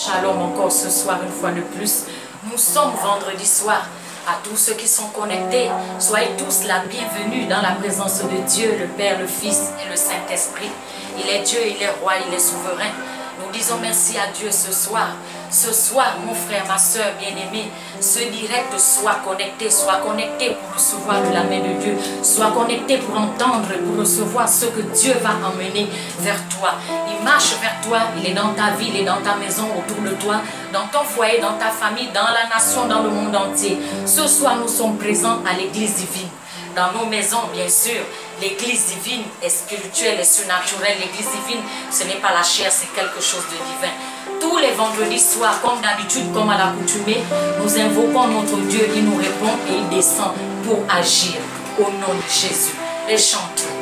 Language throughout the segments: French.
Shalom encore ce soir une fois de plus. Nous sommes vendredi soir. À tous ceux qui sont connectés, soyez tous la bienvenue dans la présence de Dieu, le Père, le Fils et le Saint-Esprit. Il est Dieu, il est roi, il est souverain. Nous disons merci à Dieu ce soir. Ce soir, mon frère, ma soeur bien-aimée, ce direct, sois connecté pour recevoir de la main de Dieu. Sois connecté pour entendre, pour recevoir ce que Dieu va emmener vers toi. Il marche vers toi, il est dans ta vie, il est dans ta maison, autour de toi, dans ton foyer, dans ta famille, dans la nation, dans le monde entier. Ce soir, nous sommes présents à l'église divine. Dans nos maisons, bien sûr, l'église divine est spirituelle et surnaturelle. L'église divine, ce n'est pas la chair, c'est quelque chose de divin. Tous les vendredis soirs, comme d'habitude, comme à l'accoutumée, nous invoquons notre Dieu, il nous répond et il descend pour agir au nom de Jésus. Les chantons.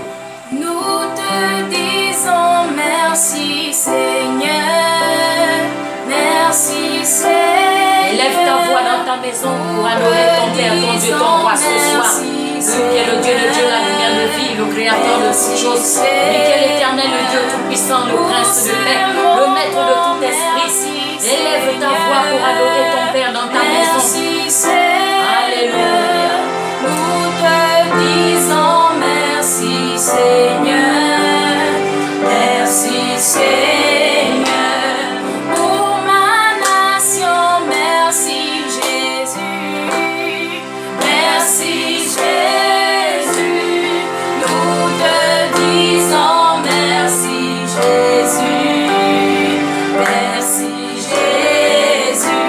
Nous te disons merci Seigneur, merci Seigneur. Élève ta voix dans ta maison pour adorer ton Père, ton Dieu, ton roi ce soir. Lui qui est le Dieu de Dieu, la lumière de vie, le créateur de toutes choses. Lui qui est l'éternel, le Dieu tout-puissant, le prince de paix, le maître de tout esprit. Élève ta voix pour adorer ton Père dans ta maison. Alléluia. Nous te disons merci Seigneur, merci Seigneur. Pour ma nation, merci Jésus, merci Jésus. Nous te disons merci Jésus, merci Jésus.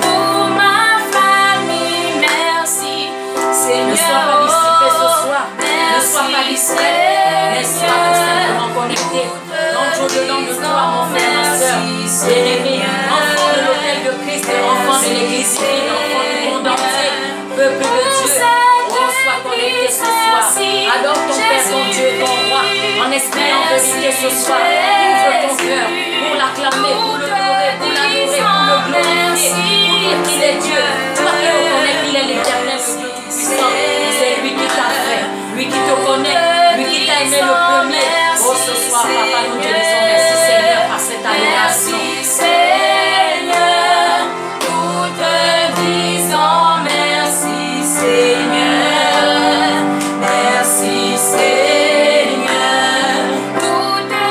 Pour ma famille, merci Ne sois Seigneur. pas dissipé ce soir. Ne sois pas distrait. Mais sois tout simplement connecté. Entre dedans de toi, mon frère, ma soeur, bien-aimé, enfant de l'autel de Christ, enfant de l'église divine, enfant du monde entier, peuple de Dieu. Oh, sois connecté ce soir. Adore ton Père, ton Dieu, ton roi, en esprit et en vérité ce soir. Ouvre ton cœur pour l'acclamer, pour le louer, pour l'adorer, pour le glorifier, pour dire qu'il est Dieu. Toi qui reconnais qu'il est l'éternel, le Dieu tout-puissant. C'est lui qui t'a fait, lui qui te connaît, lui qui t'a aimé le premier. Oh, ce soir, papa, nous te disons merci Seigneur par cette adoration. Merci Seigneur, nous te disons merci Seigneur, merci Seigneur, nous te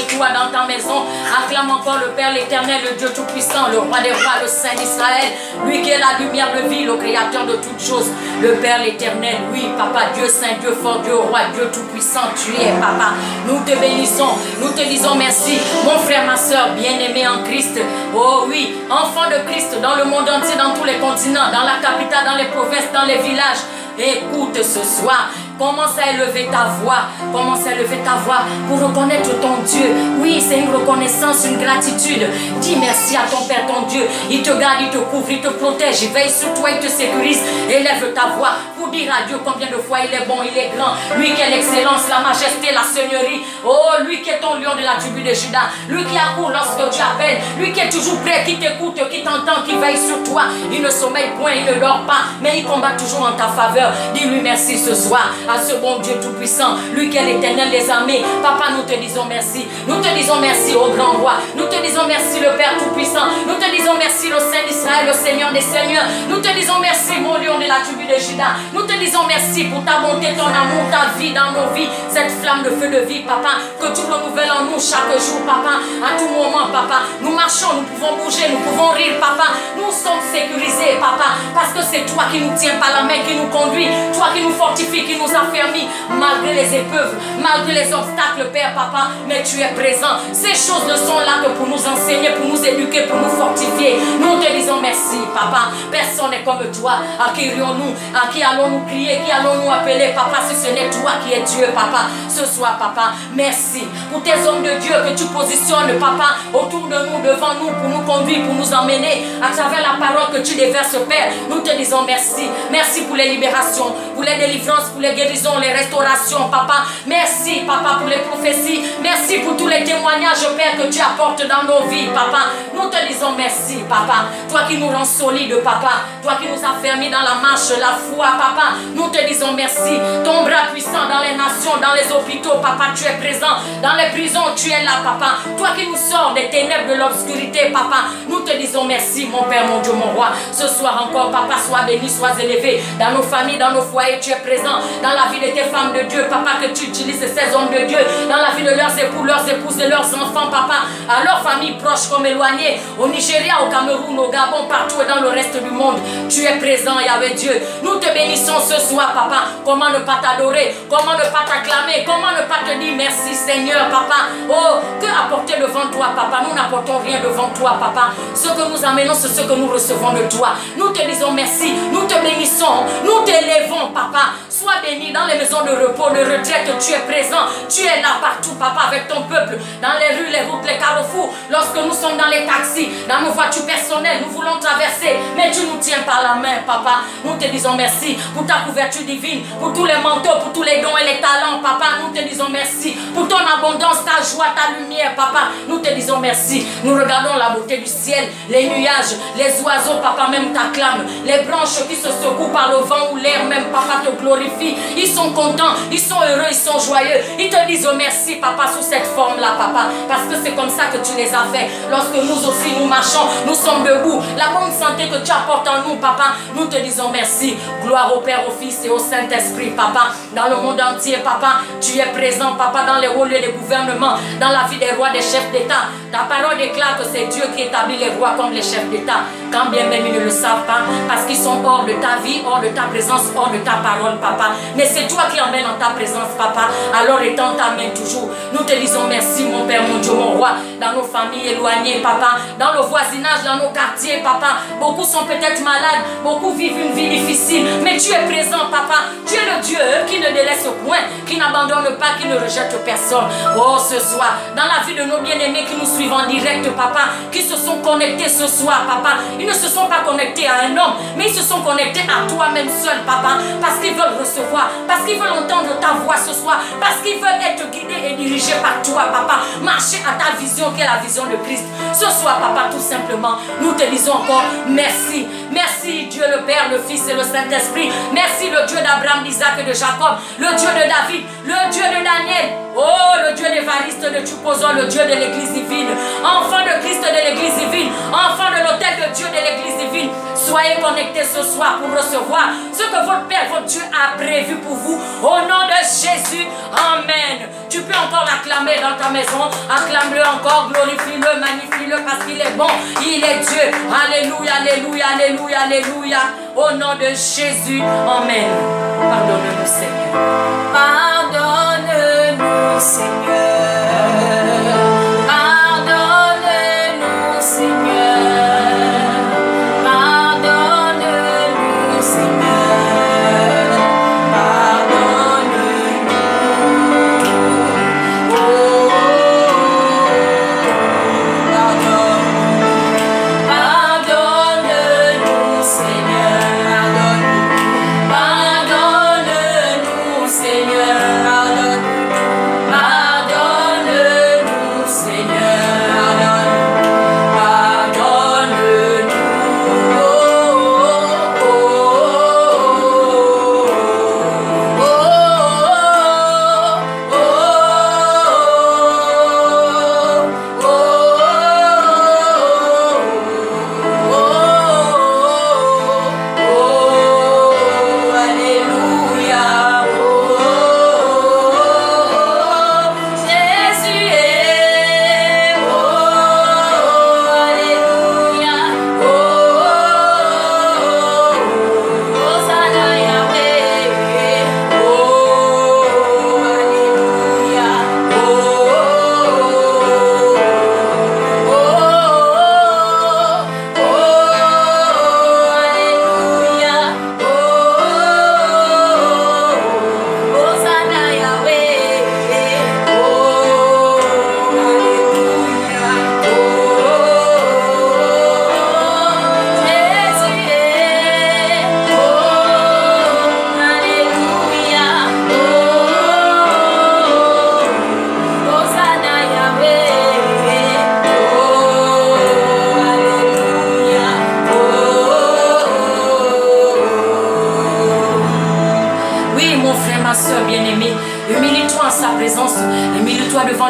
chez toi, dans ta maison. Acclame encore le Père, l'Éternel, le Dieu Tout-Puissant, le Roi des Rois, le Saint d'Israël. Lui qui est la lumière de vie, le Créateur de toutes choses. Le Père, l'Éternel, oui, Papa, Dieu Saint, Dieu fort, Dieu Roi, Dieu Tout-Puissant, tu es, Papa. Nous te bénissons, nous te disons merci. Mon frère, ma soeur, bien-aimé en Christ. Oh oui, enfant de Christ, dans le monde entier, dans tous les continents, dans la capitale, dans les provinces, dans les villages. Écoute ce soir. Commence à élever ta voix. Commence à élever ta voix pour reconnaître ton Dieu. Oui, c'est une reconnaissance, une gratitude. Dis merci à ton Père, ton Dieu. Il te garde, il te couvre, il te protège. Il veille sur toi, il te sécurise. Élève ta voix pour dire à Dieu combien de fois il est bon, il est grand. Lui qui est l'excellence, la majesté, la seigneurie. Oh, lui qui est ton lion de la tribu de Juda. Lui qui accourt lorsque tu appelles. Lui qui est toujours prêt, qui t'écoute, qui t'entend, qui veille sur toi. Il ne sommeille point, il ne dort pas, mais il combat toujours en ta faveur. Dis-lui merci ce soir à ce bon Dieu Tout-Puissant, lui qui est l'Éternel des armées. Papa, nous te disons merci. Nous te disons merci au grand roi. Nous te disons merci le Père Tout-Puissant. Nous te disons merci le Saint d'Israël, le Seigneur des Seigneurs. Nous te disons merci mon lion de la tribu de Juda. Nous te disons merci pour ta bonté, ton amour, ta vie dans nos vies. Cette flamme de feu de vie, Papa, que tu renouvelles en nous chaque jour, Papa. À tout moment, Papa, nous marchons, nous pouvons bouger, nous pouvons rire, Papa. Nous sommes sécurisés, Papa, parce que c'est toi qui nous tiens par la main, qui nous conduit, toi qui nous fortifie, qui nous affermit, malgré les épreuves, malgré les obstacles, Père, Papa, mais tu es présent. Ces choses ne sont là que pour nous enseigner, pour nous éduquer, pour nous fortifier. Nous te disons merci, Papa. Personne n'est comme toi. À qui irions-nous? À qui allons-nous crier? Qui allons-nous appeler, Papa, si ce n'est toi qui es Dieu, Papa? Ce soir, Papa, merci pour tes hommes de Dieu que tu positionnes, Papa, autour de nous, devant nous, pour nous conduire, pour nous emmener à travers la parole que tu déverses, Père. Nous te disons merci. Merci pour les libérations, pour les délivrances, pour les guérisons, les restaurations, Papa. Merci, Papa, pour les prophéties. Merci pour tous les témoignages, Père, que tu apportes dans nos vies, Papa. Nous te disons merci, Papa. Toi qui nous rends solides, Papa. Toi qui nous affermis dans la marche, la foi, Papa. Nous te disons merci. Ton bras puissant dans les nations, dans les hôpitaux, Papa, tu es présent. Dans les prisons, tu es là, Papa. Toi qui nous sors des ténèbres de l'obscurité, Papa. Nous te disons merci, mon Père, mon Dieu, mon Roi. Ce soir encore, Papa, sois béni, sois élevé. Dans nos familles, dans nos foyers, tu es présent. Dans la vie de tes femmes de Dieu, Papa, que tu utilises ces hommes de Dieu. Dans la vie de leurs époux, leurs épouses et leurs enfants, Papa. À leurs familles proches comme éloignées. Au Nigeria, au Cameroun, au Gabon, partout et dans le reste du monde. Tu es présent, Yahweh Dieu. Nous te bénissons ce soir, Papa. Comment ne pas t'adorer? Comment ne pas t'acclamer? Comment ne pas te dire merci, Seigneur, Papa? Oh, que apporter devant toi, Papa? Nous n'apportons rien devant toi, Papa. Ce que nous amenons, c'est ce que nous recevons de toi. Nous te disons merci. Nous te bénissons. Nous t'élèvons, Papa. Sois béni dans les maisons de repos, de retraite. Tu es présent. Tu es là partout, Papa, avec ton peuple. Dans les rues, les routes, les carrefours. Lorsque nous sommes dans les taxis, dans nos voitures personnelles, nous voulons traverser. Mais tu nous tiens par la main, Papa. Nous te disons merci pour ta couverture divine, pour tous les manteaux, pour tous les dons et les talents, Papa. Nous te disons merci pour ton abondance, ta joie, ta lumière, Papa. Nous te disons merci. Nous regardons la beauté du ciel, les nuages, les oiseaux, Papa, même t'acclament. Les branches qui se secouent par le vent ou l'air, même, Papa, te glorifie. Ils sont contents, ils sont heureux, ils sont joyeux. Ils te disent merci, Papa, sous cette forme-là, Papa. Parce que c'est comme ça que tu les as fait. Lorsque nous aussi, nous marchons, nous sommes debout. La bonne santé que tu apportes en nous, Papa, nous te disons merci. Gloire au Père, au Fils et au Saint-Esprit, Papa. Dans le monde entier, Papa, tu es présent, Papa, dans les hauts lieux des gouvernements, dans la vie des rois, des chefs d'État. Ta parole déclare que c'est Dieu qui établit les rois comme les chefs d'État. Quand bien même ils ne le savent pas, parce qu'ils sont hors de ta vie, hors de ta présence, hors de ta parole, Papa. Mais c'est toi qui emmènes en ta présence, Papa. Alors étends ta main toujours. Nous te disons merci, mon Père, mon Dieu, mon Roi. Dans nos familles éloignées, Papa. Dans le voisinage, dans nos quartiers, Papa. Beaucoup sont peut-être malades, beaucoup vivent une vie difficile. Mais tu es présent, Papa. Tu es le Dieu qui ne délaisse point, qui n'abandonne pas, qui ne rejette personne. Oh, ce soir, dans la vie de nos bien-aimés qui nous suivent en direct, Papa, qui se sont connectés ce soir, Papa. Ils ne se sont pas connectés à un homme, mais ils se sont connectés à toi-même seul, Papa. Parce qu'ils veulent recevoir, parce qu'ils veulent entendre ta voix ce soir, parce qu'ils veulent être guidés et dirigés par toi, Papa. Marcher à ta vision qui est la vision de Christ. Ce soir, Papa, tout simplement, nous te disons encore merci. Merci, Dieu le Père, le Fils et le Saint-Esprit. Merci, le Dieu d'Abraham, d'Isaac et de Jacob, le Dieu de David, le Dieu de Daniel. Oh, le Dieu d'Évariste, de Tupozo, le Dieu de l'Église divine. Enfant de Christ de l'Église divine. Enfant de l'autel de Dieu de l'Église divine. Soyez connectés ce soir pour recevoir ce que votre Père, votre Dieu a prévu pour vous. Au nom de Jésus, Amen. Tu peux encore l'acclamer dans ta maison. Acclame-le encore, glorifie-le, magnifie-le parce qu'il est bon. Il est Dieu. Alléluia, alléluia, alléluia, alléluia. Au nom de Jésus, Amen. Pardonne-nous, Seigneur. Pardonne-nous, Seigneur. Pardonne-nous, Seigneur. Pardonne-nous, Seigneur. Pardonne-nous. Oh, pardonne-nous, Seigneur. Pardonne-nous, Seigneur. Pardonne-nous, Seigneur.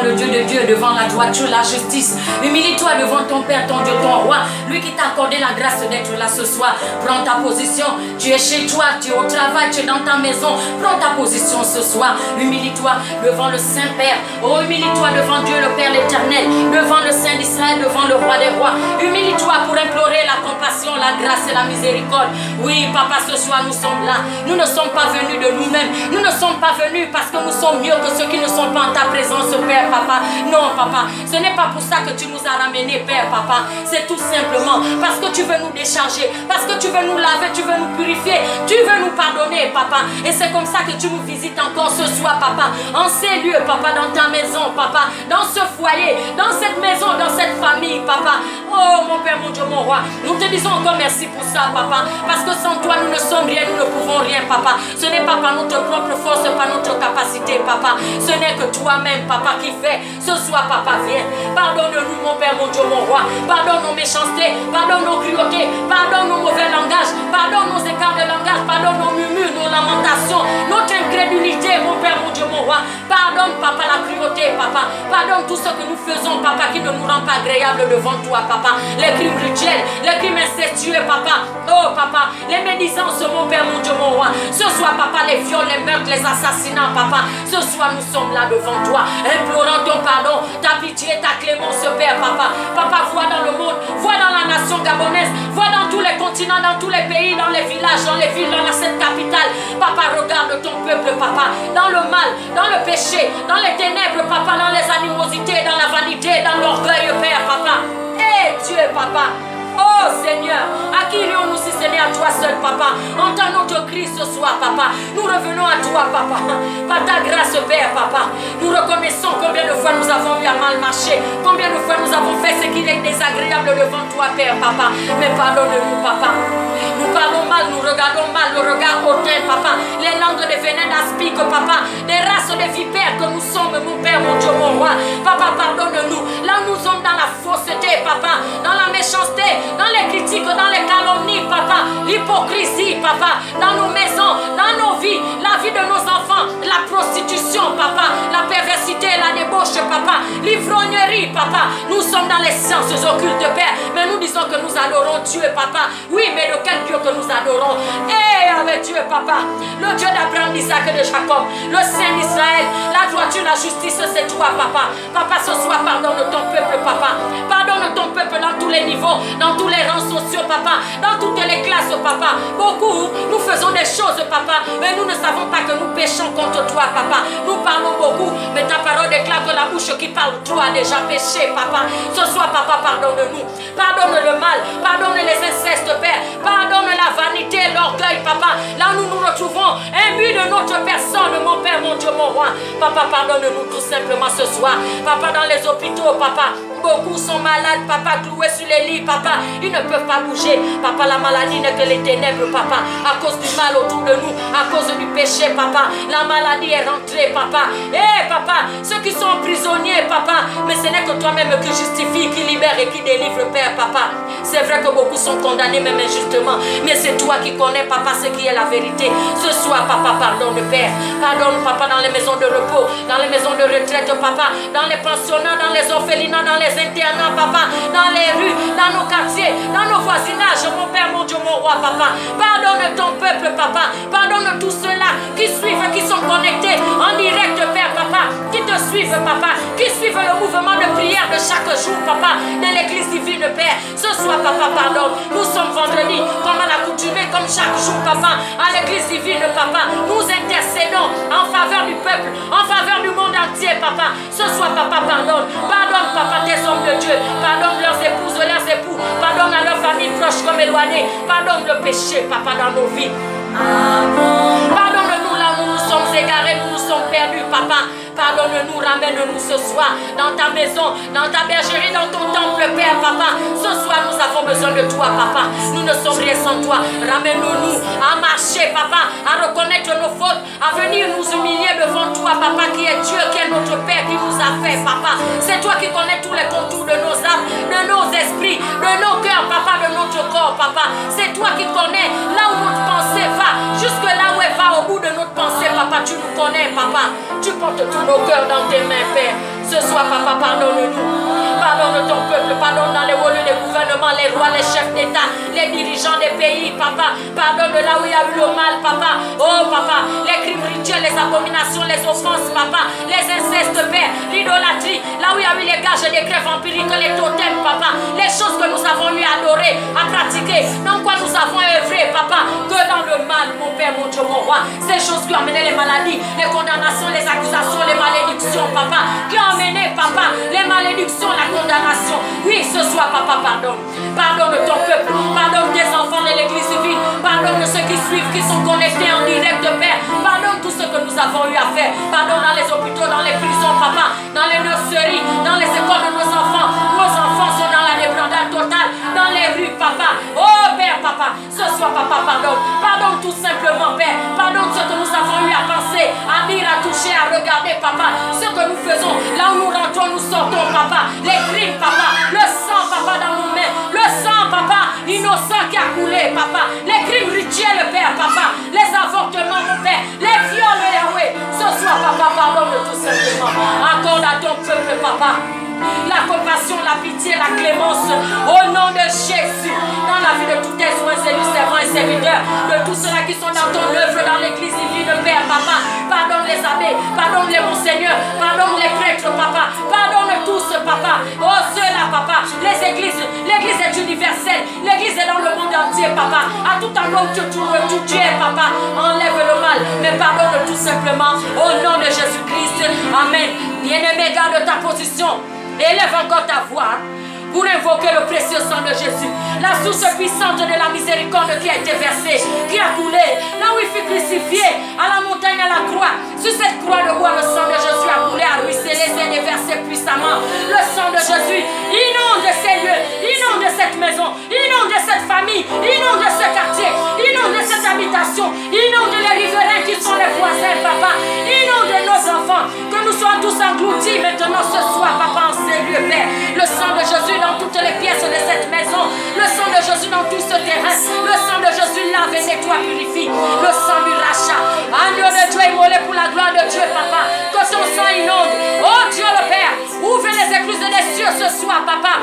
le Dieu de Dieu, devant la droiture, la justice. Humilie-toi devant ton Père, ton Dieu, ton roi, lui qui t'a accordé la grâce d'être là ce soir. Prends ta position, tu es chez toi, tu es au travail, tu es dans ta maison. Prends ta position ce soir. Humilie-toi devant le Saint-Père. Oh, humilie-toi devant Dieu le Père l'Éternel, devant le Saint d'Israël, devant le Roi des Rois. Humilie-toi pour implorer la compassion, la grâce et la miséricorde. Oui, Papa, ce soir nous sommes là. Nous ne sommes pas venus de nous-mêmes. Nous ne sommes pas venus parce que nous sommes mieux que ceux qui ne sont pas en ta présence, Père, Papa. Non, Papa, ce n'est pas pour ça que tu nous as ramenés, Père, Papa. C'est tout simplement parce que tu veux nous décharger, parce que tu veux nous laver, tu veux nous purifier, tu veux nous pardonner, Papa. Et c'est comme ça que tu nous visites encore ce soir, Papa. En ces lieux, Papa, dans ta maison, Papa, dans ce foyer, dans cette maison, dans cette famille, Papa. Oh, mon Père, mon Dieu, mon Roi, nous te disons encore merci pour ça, Papa. Parce que sans toi, nous ne sommes rien, nous ne pouvons rien, Papa. Ce n'est pas par notre propre force, par notre capacité, Papa. Ce n'est que toi-même, Papa, qui fait. Ce soir, Papa, viens. Pardonne-nous, mon Père, mon Dieu, mon Roi. Pardonne nos méchancetés, pardonne nos cruautés, pardonne nos mauvais langages, pardonne nos écarts de langage, pardonne nos murmures, nos lamentations, notre incrédulité, mon Père, mon Dieu, mon Roi. Pardonne, Papa, la cruauté, Papa. Pardonne tout ce que nous faisons, Papa, qui ne nous rend pas agréable devant toi, Papa. Les crimes rituels, les crimes incestueux, Papa. Oh, Papa, les médisances, mon Père, mon Dieu, mon Roi. Ce soir, Papa, les viols, les meurtres, les assassinats, Papa. Ce soir, nous sommes là devant toi, implorant ton pardon, ta pitié, ta clémence, Père, Papa. Papa, vois dans le monde, vois dans la nation gabonaise, vois dans tous les continents, dans tous les pays, dans les villages, dans les villes, dans cette capitale. Papa, regarde ton peuple, Papa, dans le mal, dans le péché, dans les ténèbres, Papa, dans les animosités, dans la vanité, dans l'orgueil, Père, Papa. Eh Dieu, Papa. Oh Seigneur, à qui irions-nous si ce n'est à toi seul, Papa? Entends notre cri ce soir, Papa. Nous revenons à toi, Papa. Par ta grâce, Père, Papa. Nous reconnaissons combien de fois nous avons eu à mal marcher, combien de fois nous avons fait ce qui est désagréable devant toi, Père, Papa. Mais pardonne-nous, Papa. Nous parlons mal, nous regardons mal, le regard hautain, Papa. Les langues de venin d'aspic, Papa. Des races de vipères que nous sommes, mon Père, mon Dieu, mon Roi. Papa, pardonne-nous. Là, nous sommes dans la fausseté, Papa. Dans la méchanceté, dans les critiques, dans les calomnies, Papa. L'hypocrisie, Papa. Dans nos maisons, dans nos vies, la vie de nos enfants, la prostitution, Papa. La perversité, la débauche, Papa. L'ivrognerie, Papa. Nous sommes dans les sciences occultes, Père. Mais nous disons disons que nous adorons Dieu, papa. Oui, mais de quel Dieu que nous adorons? Et avec Dieu, papa, le Dieu d'Abraham, d'Isaac et de Jacob, le Saint d'Israël, la droiture, la justice, c'est toi, papa. Papa, ce soir, pardonne ton peuple, papa. Pardonne ton peuple dans tous les niveaux, dans tous les rangs sociaux, papa, dans toutes les classes, papa. Beaucoup, nous faisons des choses, papa, mais nous ne savons pas que nous péchons contre toi, papa. Nous parlons beaucoup, mais ta parole déclare que la bouche qui parle toi a déjà péché, papa. Ce soir, papa, pardonne-nous. Pardonne le mal, pardonne les incestes, Père. Pardonne la vanité, l'orgueil, papa. Là, nous nous retrouvons imbus de notre personne, mon Père, mon Dieu, mon roi. Papa, pardonne-nous tout simplement ce soir. Papa, dans les hôpitaux, papa. Beaucoup sont malades, papa, cloués sur les lits, papa. Ils ne peuvent pas bouger. Papa, la maladie n'est que les ténèbres, papa. À cause du mal autour de nous, à cause du péché, papa. La maladie est rentrée, papa. Eh, papa, ceux qui sont prisonniers, papa. Mais ce n'est que toi-même qui justifie, qui libère et qui délivre, Père, papa. C'est vrai que beaucoup sont condamnés, même injustement. Mais c'est toi qui connais, papa, ce qui est la vérité. Ce soir, papa, pardonne, Père. Pardonne, papa, dans les maisons de repos, dans les maisons de retraite, papa. Dans les pensionnats, dans les orphelinats, dans les internats, papa, dans les rues, dans nos quartiers, dans nos voisinages, mon Père, mon Dieu, mon roi, papa. Pardonne ton peuple, papa. Pardonne tous ceux-là qui suivent, qui sont connectés en direct, Père, papa, qui te suivent, papa, qui suivent le mouvement de prière de chaque jour, papa, de l'église divine, Père. Ce soir, papa, pardonne. Nous sommes vendredi, comme à l'accoutumée, comme chaque jour, papa, à l'église divine, papa. Nous intercédons en faveur du peuple, en faveur du monde entier, papa. Ce soir, papa, pardonne. Pardonne, papa, tes hommes de Dieu. Pardonne leurs épouses, leurs époux. Pardonne à leurs familles proches comme éloignées. Pardonne le péché, papa, dans nos vies. Pardonne-nous là où nous sommes égarés, nous nous sommes perdus, papa. Pardonne-nous, ramène-nous ce soir dans ta maison, dans ta bergerie, dans ton temple, Père, papa. Ce soir, nous avons besoin de toi, papa. Nous ne sommes rien sans toi. Ramène-nous à marcher, papa, à reconnaître nos fautes, à venir nous humilier devant toi, papa, qui est Dieu, qui est notre Père, qui nous a fait, papa. C'est toi qui connais tous les contours de nos âmes, de nos esprits, de nos cœurs, papa, de notre corps, papa. C'est toi qui connais là où notre pensée va, jusque là où elle va, au bout de notre pensée, papa. Tu nous connais, papa. Tu portes tous nos cœurs dans tes mains, Père. Ce soir, papa, pardonne-nous. Pardonne ton peuple, pardonne dans les hauts lieux des gouvernements, les rois, les chefs d'État, les dirigeants des pays, papa. Pardonne là où il y a eu le mal, papa. Oh, papa, les crimes rituels, les abominations, les offenses, papa, les incestes, Père, l'idolâtrie, là où il y a eu les gages et les grèves empiriques, les totems, papa, les choses que nous avons eu à adorer, à pratiquer, dans quoi nous avons œuvré, papa, que dans le mal, mon Père, mon Dieu, mon roi, ces choses qui ont amené les maladies, les condamnations, les accusations, les malédictions, papa, qui ont amené, papa, les malédictions, la condamnation. Oui, ce soir, papa, pardonne. Pardonne ton peuple, pardonne tes enfants de l'église civile, pardonne ceux qui suivent, qui sont connectés en direct, Père. Pardonne tout ce que nous avons eu à faire. Pardonne dans les hôpitaux, dans les prisons, papa, dans les nurseries, dans les écoles de nos enfants. Nos enfants sont dans la débandade totale, dans les rues, papa. Oh, Père, papa, ce soir, papa, pardonne. Pardonne tout simplement, Père. Pardonne ce que nous avons eu à penser, à dire, à toucher, à regarder, papa. Ce que nous faisons, là où nous rentrons, nous sortons, papa. Les crimes, papa. Le sang, papa, dans nos mains. Le sang, papa, innocent qui a coulé, papa. Les crimes rituels, Père, papa. Les avortements, mon Père. Les viols, Yahweh. Ce soir, papa, pardonne tout simplement. Accorde à ton peuple, papa, la compassion, la pitié, la clémence, au nom de Jésus, dans la vie de tous tes soins, élus, servants et serviteurs, de tous ceux-là qui sont dans ton œuvre, dans l'église divine, Père, papa, pardonne les abbés, pardonne les monseigneurs, pardonne les prêtres, papa, pardonne tous, papa, oh ceux-là, papa, les églises, l'église est universelle, l'église est dans le monde entier, papa, à tout endroit où tu es, papa, enlève le mal, mais pardonne tout simplement, au nom de Jésus-Christ, amen. Bien-aimé, garde ta position. Élève encore ta voix pour invoquer le précieux sang de Jésus, la source puissante de la miséricorde qui a été versée, qui a coulé, là où il fut crucifié, à la montagne, à la croix. Sur cette croix de bois, le sang de Jésus a coulé, a ruisselé, s'est déversé puissamment. Le sang de Jésus inonde ces lieux, inonde cette maison, inonde cette famille, inonde ce quartier, inonde cette habitation, inonde les riverains qui sont les voisins, papa, inonde nos enfants, que nous soyons tous engloutis maintenant ce soir, papa, en ces lieux, Père. Le sang de Jésus dans toutes les pièces de cette maison, le sang de Jésus dans tout ce terrain, le sang de Jésus lave et nettoie, purifie, le sang du rachat, agneau de Dieu immolé pour la gloire de Dieu, papa, que ton sang inonde, oh Dieu le Père, ouvre les écluses des cieux ce soir, papa,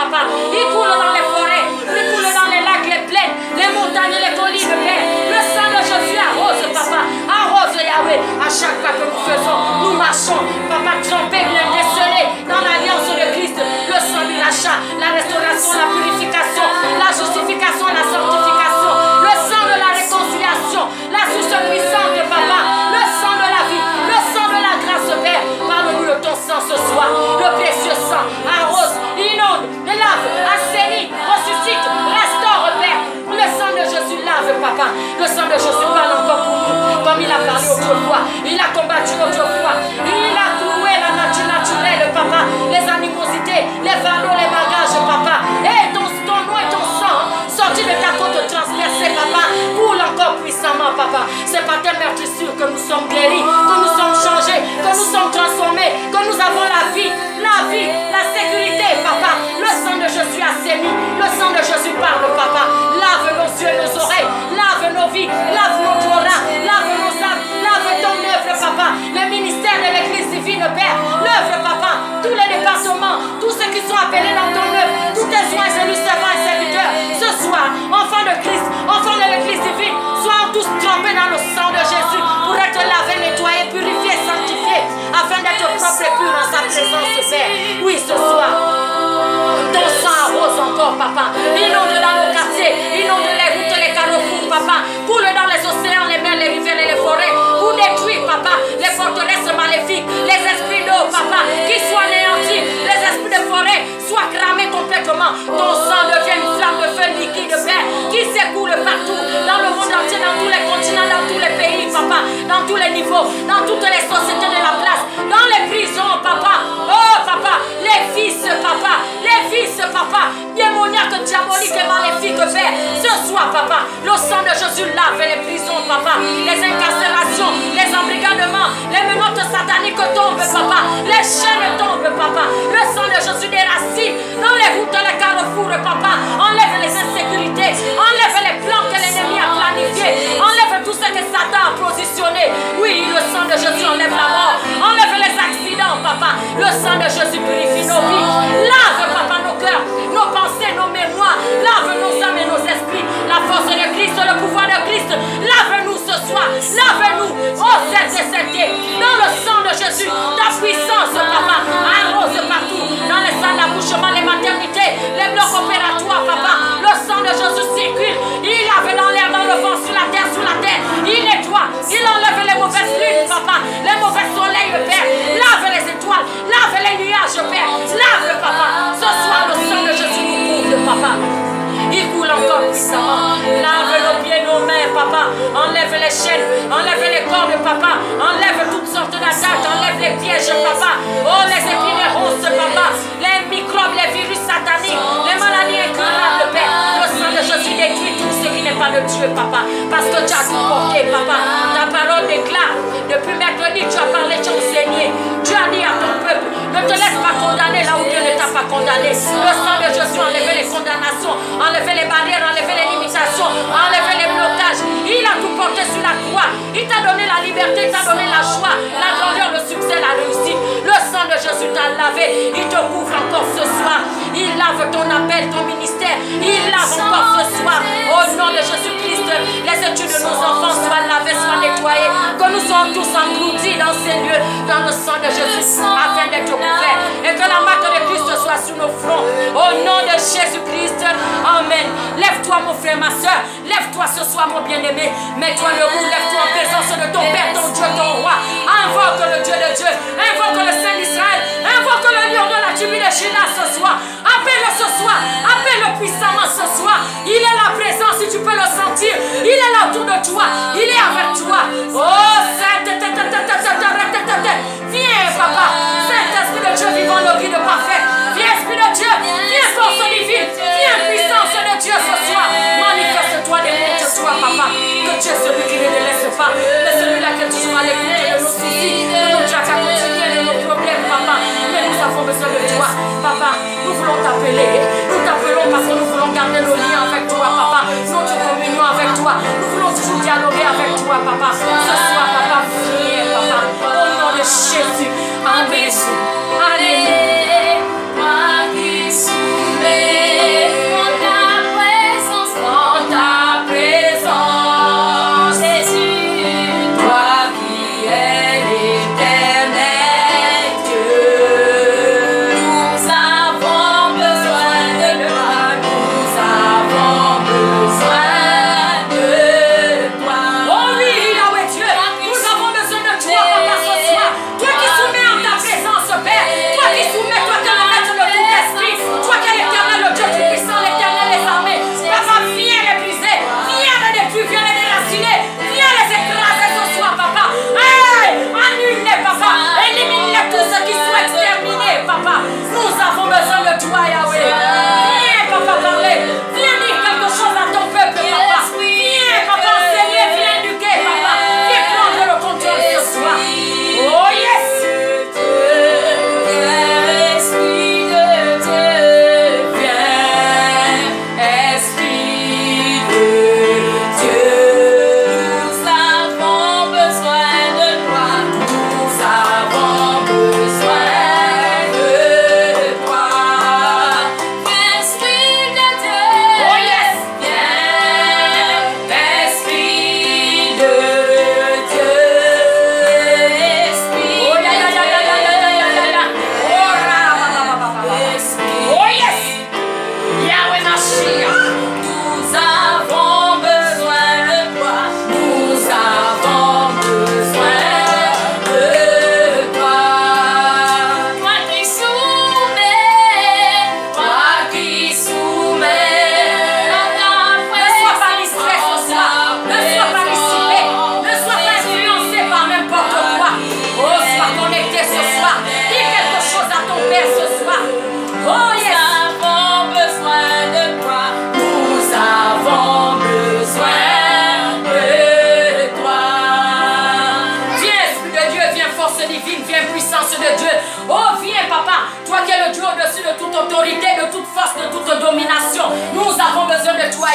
papa. Il coule dans les forêts, il coule dans les lacs, les plaines, les montagnes, les collines, Père. Le sang de Jésus arrose, papa. Arrose, Yahweh. À chaque pas que nous faisons, nous marchons, papa, trempés, bien décelés dans l'alliance de Christ. Le sang du rachat, la restauration, la purification, la justification, la sanctification, le sang de la réconciliation, la source puissante, papa, le sang de la vie, le sang de la grâce, Père. Parle-nous de ton sang ce soir, le précieux sang, arrose, inonde, lave, assainit, ressuscite, restaure, Père. Le sang de Jésus lave, papa. Le sang de Jésus parle encore pour nous, comme il a parlé autrefois. Il a combattu autrefois. Il a cloué la nature naturelle, papa. Les animosités, les fardeaux, les bagages, papa. Et ton nom et ton sang, sorti de ta côte transpercée, papa, coule encore puissamment, papa. C'est par tes meurtrissures que nous sommes guéris, que nous sommes changés, que nous sommes transformés, que nous avons la vie, la sécurité, papa. Le sang de Jésus assainit, le sang de Jésus parle, papa. Lave nos yeux, nos oreilles, lave nos vies, lave notre aura, lave nos âmes, lave ton œuvre, papa. Le ministère de l'église divine, Père, l'œuvre, papa. Tous les départements, tous ceux qui sont appelés dans ton œuvre, tous tes soins, élus, servants et serviteurs, ce soir, enfants de Christ, enfants de l'église divine, soyons tous trempés dans le sang de Jésus pour être lavés, nettoyés, purifiés, sanctifiés, afin d'être propres et purs dans sa présence, Père. Oui, ce soir, ton sang arrose encore, papa. Inonde dans nos quartiers, inonde les routes, les carrefours, papa. Coule dans les océans, les mers, les rivières et les forêts. Pour détruire, papa, les forteresses maléfiques, les esprits d'eau, papa, qui soient anéantis, les esprits de forêt soient cramés complètement. Ton sang devient une flamme de feu liquide, Père, qui s'écoule partout, dans le monde entier, dans tous les continents, dans tous les pays, papa, dans tous les niveaux, dans toutes les sociétés de la place, dans les prisons, papa. Oh, papa, les fils, papa, démoniaques, diaboliques et maléfiques, Père. Ce soir, papa, le sang de Jésus lave les prisons, papa, les incarcérations, les embrigadements, les menottes sataniques tombent, papa, les chaînes tombent, papa. Le sang de Jésus déracine dans les routes, les carrefours, papa. Enlève les insécurités, enlève les plans que l'ennemi a planifiés, enlève tout ce que Satan a positionné. Oui, le sang de Jésus enlève la mort, enlève les accidents, papa. Le sang de Jésus purifie nos vies, lave, papa, nos cœurs, nos pensées, nos mémoires, lave nos âmes et nos esprits. La force de Christ, le pouvoir de Christ, lave-nous ce soir, lave-nous, oh Saint-Saint, dans le sang de Jésus, ta puissance, papa, arrose partout, dans les salles d'accouchement, les maternités, les blocs opératoires, papa. Le sang de Jésus circule, il lave dans l'air, dans le vent, sur la terre, il nettoie, il enlève les mauvaises lunes, papa, les mauvais soleils, Père, lave les étoiles, lave les nuages, Père, lave, papa. Ce soir, le sang de Jésus nous couvre, papa. Il coule encore puissamment. Lave nos pieds, nos mains, papa. Enlève les chaînes, enlève les cordes, papa. Enlève toutes sortes d'attaques, enlève les pièges, papa. Oh, les épines, les ronces, papa. Les microbes, les virus sataniques, les maladies incurables, Père. Le sang de Jésus détruit tout ce qui n'est pas de Dieu, papa. Parce que tu as tout porté, papa. Ta parole déclare. Depuis mercredi, tu as parlé, tu as enseigné. Tu as dit à ton peuple, ne te laisse pas condamner là où Dieu ne t'a pas condamné. Le sang de Jésus enlève les condamnations, enlever les barrières, enlever les limitations, enlever les blocages. Il a tout porté sur la croix. Il t'a donné la liberté, il t'a donné la joie, la grandeur, le succès, la réussite. Le sang de Jésus t'a lavé. Il te couvre encore ce soir. Il lave ton appel, ton ministère. Il lave encore ce soir. Au nom de Jésus-Christ, les études de nos enfants soient lavées, soient nettoyées. Que nous soyons tous engloutis dans ces lieux, dans le sang de Jésus, afin d'être couverts. Et que la marque de Christ soit sur nos fronts. Au nom de Jésus-Christ. Amen. Lève-toi, mon frère, ma soeur. Lève-toi ce soir, mon bien-aimé. Mets-toi debout. Lève-toi en présence de ton Père, ton Dieu, ton roi. Invoque le Dieu de Dieu. Invoque le Saint d'Israël. Invoque le lion de la tribu de Juda ce soir. Appelle-le ce soir. Appelle-le puissamment ce soir. Il est là présent si tu peux le sentir. Il est là autour de toi. Il est avec toi. Oh, Saint, viens, papa. Saint-Esprit de Dieu vivant, le guide parfait. Viens, Esprit de Dieu. Viens, force divine. Viens, puissance de Dieu ce soir. Manifeste-toi, démontre-toi, papa. Que Dieu est celui qui ne te laisse pas. Mais celui-là qui est toujours à l'écoute de nos soucis, de nos tracas quotidiens, de nos problèmes, papa. Mais nous avons besoin de toi, papa. Nous voulons t'appeler. Nous t'appelons parce que nous voulons garder nos liens avec toi, papa. Notre communion avec toi. Nous voulons toujours dialoguer avec toi, papa.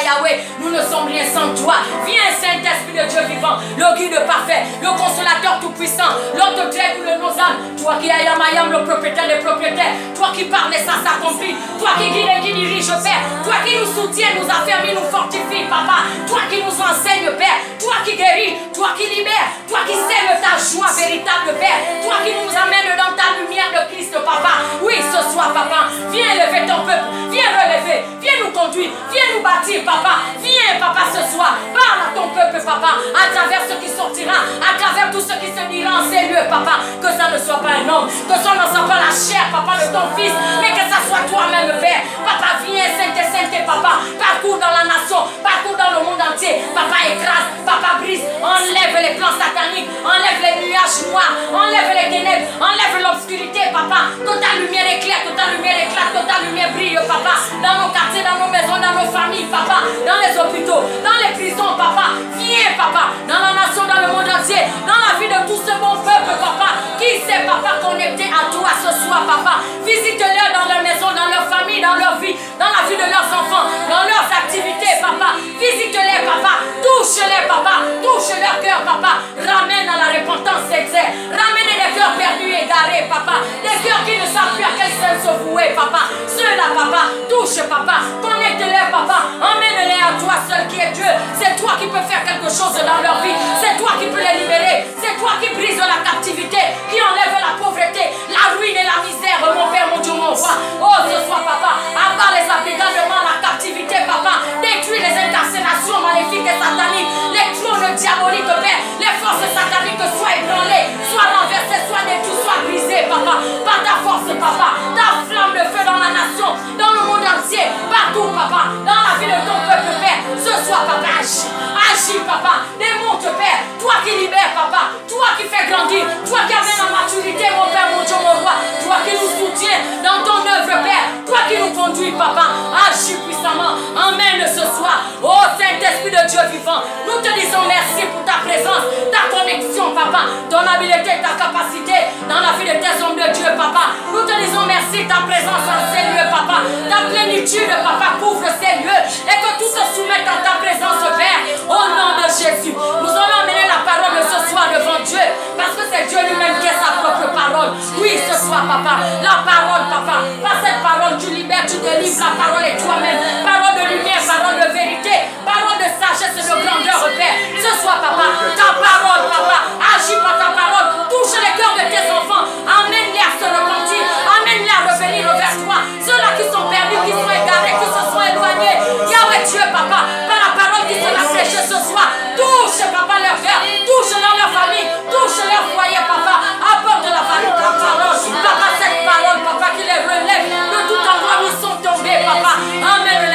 Yahweh, nous ne sommes rien sans toi. Viens, Saint-Esprit de Dieu vivant, le guide parfait, le consolateur tout-puissant, l'homme de Dieu de nos âmes. Toi qui es Yamayam, le propriétaire des propriétaires, toi qui parles et ça s'accomplit, toi qui guide et qui dirige, Père, toi qui nous soutiens, nous affermis, nous fortifie, Papa, toi qui nous enseigne, Père, toi qui guéris, toi qui libères, toi qui sème ta joie véritable, Père, toi qui nous amène dans ta lumière de Christ, Papa. Oui, ce soir, Papa, viens élever ton peuple, viens relever, viens nous conduire, viens nous bâtir, Papa, viens, Papa, ce soir, parle à ton peuple, Papa, à travers ce qui sortira, à travers tout ce qui se dira en ces lieux, Papa, que ça ne soit pas un homme, que ça ne soit pas la chair, Papa, de ton fils, mais que ça soit toi-même, Père. Papa, viens, Saint-Esprit, Papa, parcours dans la nation, parcours dans le monde entier, Papa, écrase, Papa, brise, enlève les plans sataniques, enlève les nuages noirs, enlève les ténèbres, enlève l'obscurité, Papa, que ta lumière éclaire, que ta lumière éclate, que ta lumière brille, Papa, dans nos quartiers, dans nos maisons, dans nos familles, Papa, dans les hôpitaux, dans les prisons, Papa, viens, Papa, dans la nation, dans le monde entier, dans la vie de tout ce bon peuple, Papa, qui s'est, Papa, connecté à toi ce soir, Papa, visite-les dans leur maison, dans leur famille, dans leur vie, dans la vie de leurs enfants, dans leurs activités, Papa, visite-les, Papa, touche-les, Papa, touche leur cœur, Papa, ramène à la repentance sincère, ramène des cœurs perdus, égarés, Papa, des cœurs qui ne savent plus à quel sens se vouer, Papa, ceux-là, Papa, touche, Papa, connecte-les, Papa, emmène-les à toi seul qui est Dieu, c'est toi qui peux faire quelque chose dans leur vie, c'est toi qui peux les libérer, c'est toi qui brise la captivité, qui enlève la pauvreté, la ruine et la misère, mon Père, mon Dieu, mon roi. Oh, ce soir, Papa, abat les abégaments, la captivité, Papa, détruis les incarcérations maléfiques et sataniques, les trônes diaboliques, Père, les forces sataniques soient ébranlées, soient renversées, soient détruites, soient brisées, Papa, par ta force, Papa, ta flamme de feu dans la nation, dans le monde entier, partout, Papa, dans la vie de ton peuple, Père. Ce soir, Papa, agis, agis, Papa, démonte, Père, toi qui libères, Papa, toi qui fais grandir, toi qui amènes en maturité, mon Père, mon Dieu, mon roi, toi qui nous soutiens dans ton œuvre, Père, toi qui nous conduis, Papa, agis puissamment, emmène ce soir, oh Saint-Esprit de Dieu vivant, nous te disons merci pour ta présence, ta connexion, Papa, ton habileté, ta capacité dans la vie de tes hommes de Dieu, Papa, nous te disons merci, ta présence en ces lieux, Papa, ta plénitude, Papa, couvre ces lieux, et que tout se soumette à ta présence, Père, au nom de Jésus, nous allons amener la parole de ce soir devant Dieu, parce que c'est Dieu lui-même qui est sa propre parole, oui, ce soir, Papa, la parole, Papa, par cette parole, tu libères, tu délivres, la parole est toi-même, parole de lumière, parole de vérité, parole de sagesse et de grandeur, Père, ce soir, Papa, ta parole, Papa, agis par ta parole, touche les cœurs de tes enfants, amène-les à se repentir, amène-les à revenir vers toi, ceux-là qui sont perdus, qui sont égarés, qui se sont éloignés, Yahweh Dieu, Papa, par la parole qui sera prêchée ce soir, touche, Papa, leur cœur, touche dans leur famille, touche leur foyer, Papa, apporte la parole, ta parole, Papa, cette parole, Papa, qui les relève de tout endroit où ils sont tombés, Papa, amène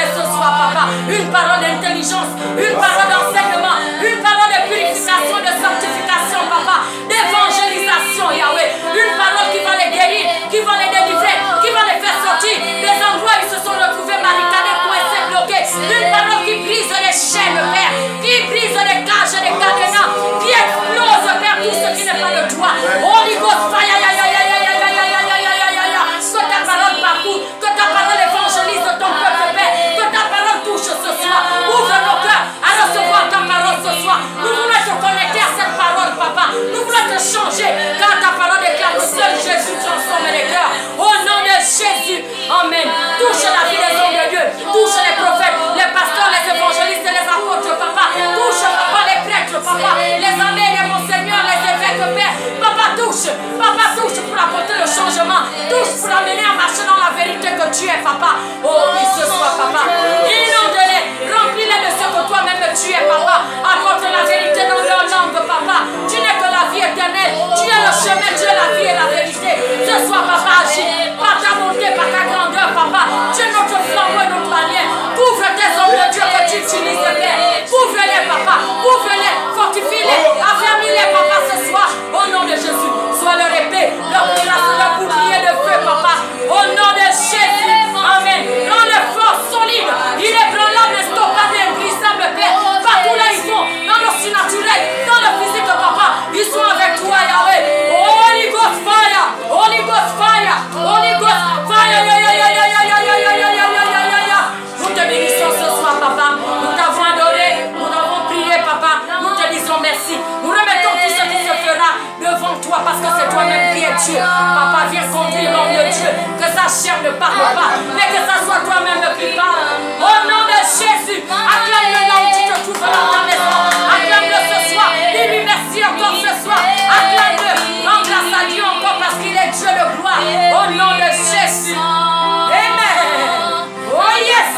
Dieu. Papa, viens conduire l'homme de Dieu. Que sa chair ne parle pas, mais que ça soit toi-même qui parle. Au nom de Jésus, acclame-le là où tu te trouves dans ta maison. Acclame-le ce soir. Dis-lui merci encore ce soir. Acclame-le. Rends grâce à Dieu encore parce qu'il est Dieu de gloire. Au nom de Jésus. Amen. Oh yes.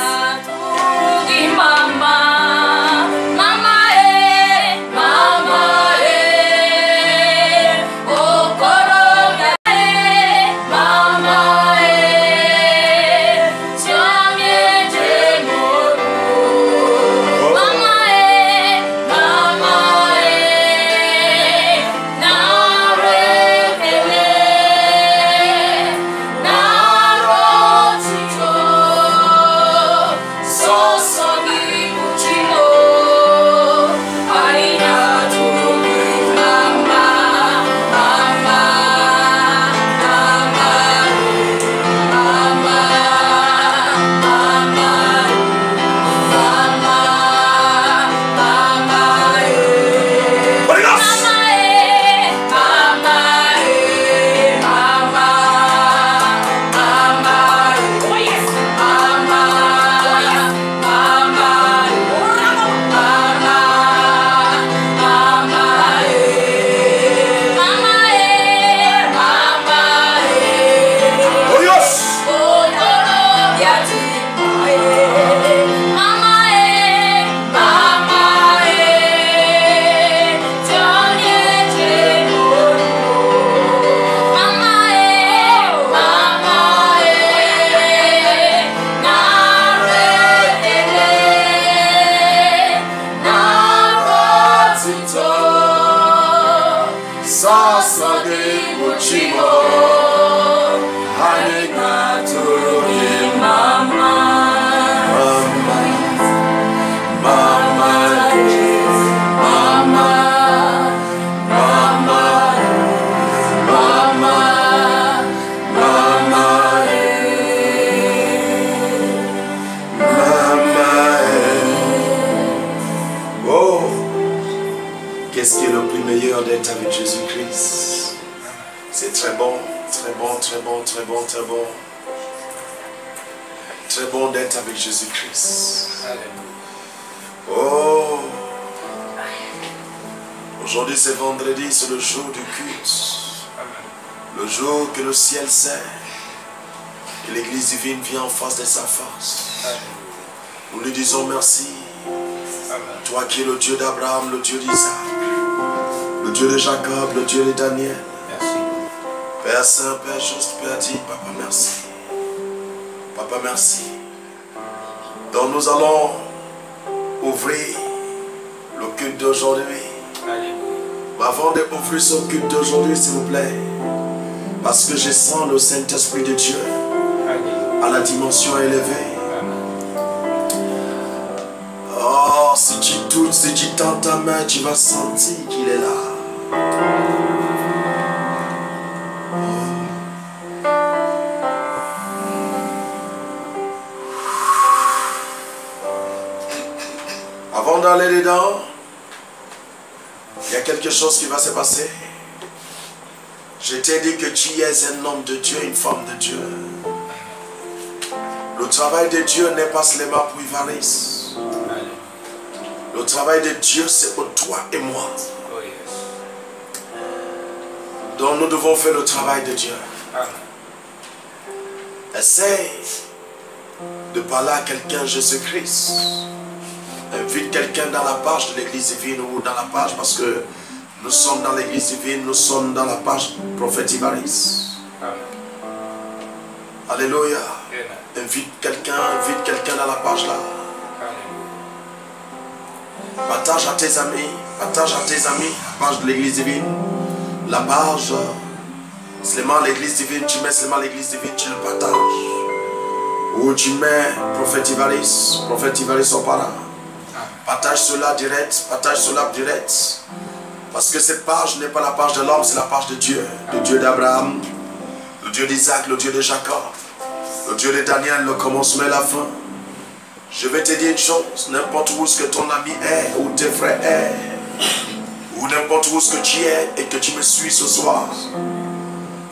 Dis maman. Qu'est-ce qui est le plus meilleur d'être avec Jésus-Christ? C'est très bon, très bon, très bon, très bon, très bon. Très bon d'être avec Jésus-Christ. Oh! Aujourd'hui c'est vendredi, c'est le jour du culte. Le jour que le ciel sait que l'Église divine vient en face de sa force. Nous lui disons merci. Toi qui es le Dieu d'Abraham, le Dieu d'Isaac, le Dieu de Jacob, le Dieu de Daniel. Merci. Père Saint, Père Juste, Père dit, Papa merci. Papa merci. Donc nous allons ouvrir le culte d'aujourd'hui. Avant d'ouvrir ce culte d'aujourd'hui, s'il vous plaît, parce que je sens le Saint-Esprit de Dieu à la dimension élevée. Oh, si tu touches, si tu tends ta main, tu vas sentir qu'il est là. Avant d'aller dedans, il y a quelque chose qui va se passer. Je t'ai dit que tu es un homme de Dieu, une femme de Dieu. Le travail de Dieu n'est pas seulement pour Ivaris. Le travail de Dieu, c'est pour toi et moi. Donc nous devons faire le travail de Dieu. Essaye de parler à quelqu'un, Jésus-Christ. Invite quelqu'un dans la page de l'église divine ou dans la page, parce que nous sommes dans l'église divine, nous sommes dans la page prophète Ivaris. Alléluia. Invite quelqu'un dans la page là. Partage à tes amis la page de l'église divine. La page, seulement l'église divine, tu mets seulement l'église divine, tu le partages. Ou tu mets prophète Ivaris au para. Partage cela direct, parce que cette page n'est pas la page de l'homme, c'est la page de Dieu. Le Dieu d'Abraham, le Dieu d'Isaac, le Dieu de Jacob, le Dieu de Daniel, le commencement et la fin. Je vais te dire une chose, n'importe où ce que ton ami est, ou tes frères est, ou n'importe où ce que tu es et que tu me suis ce soir,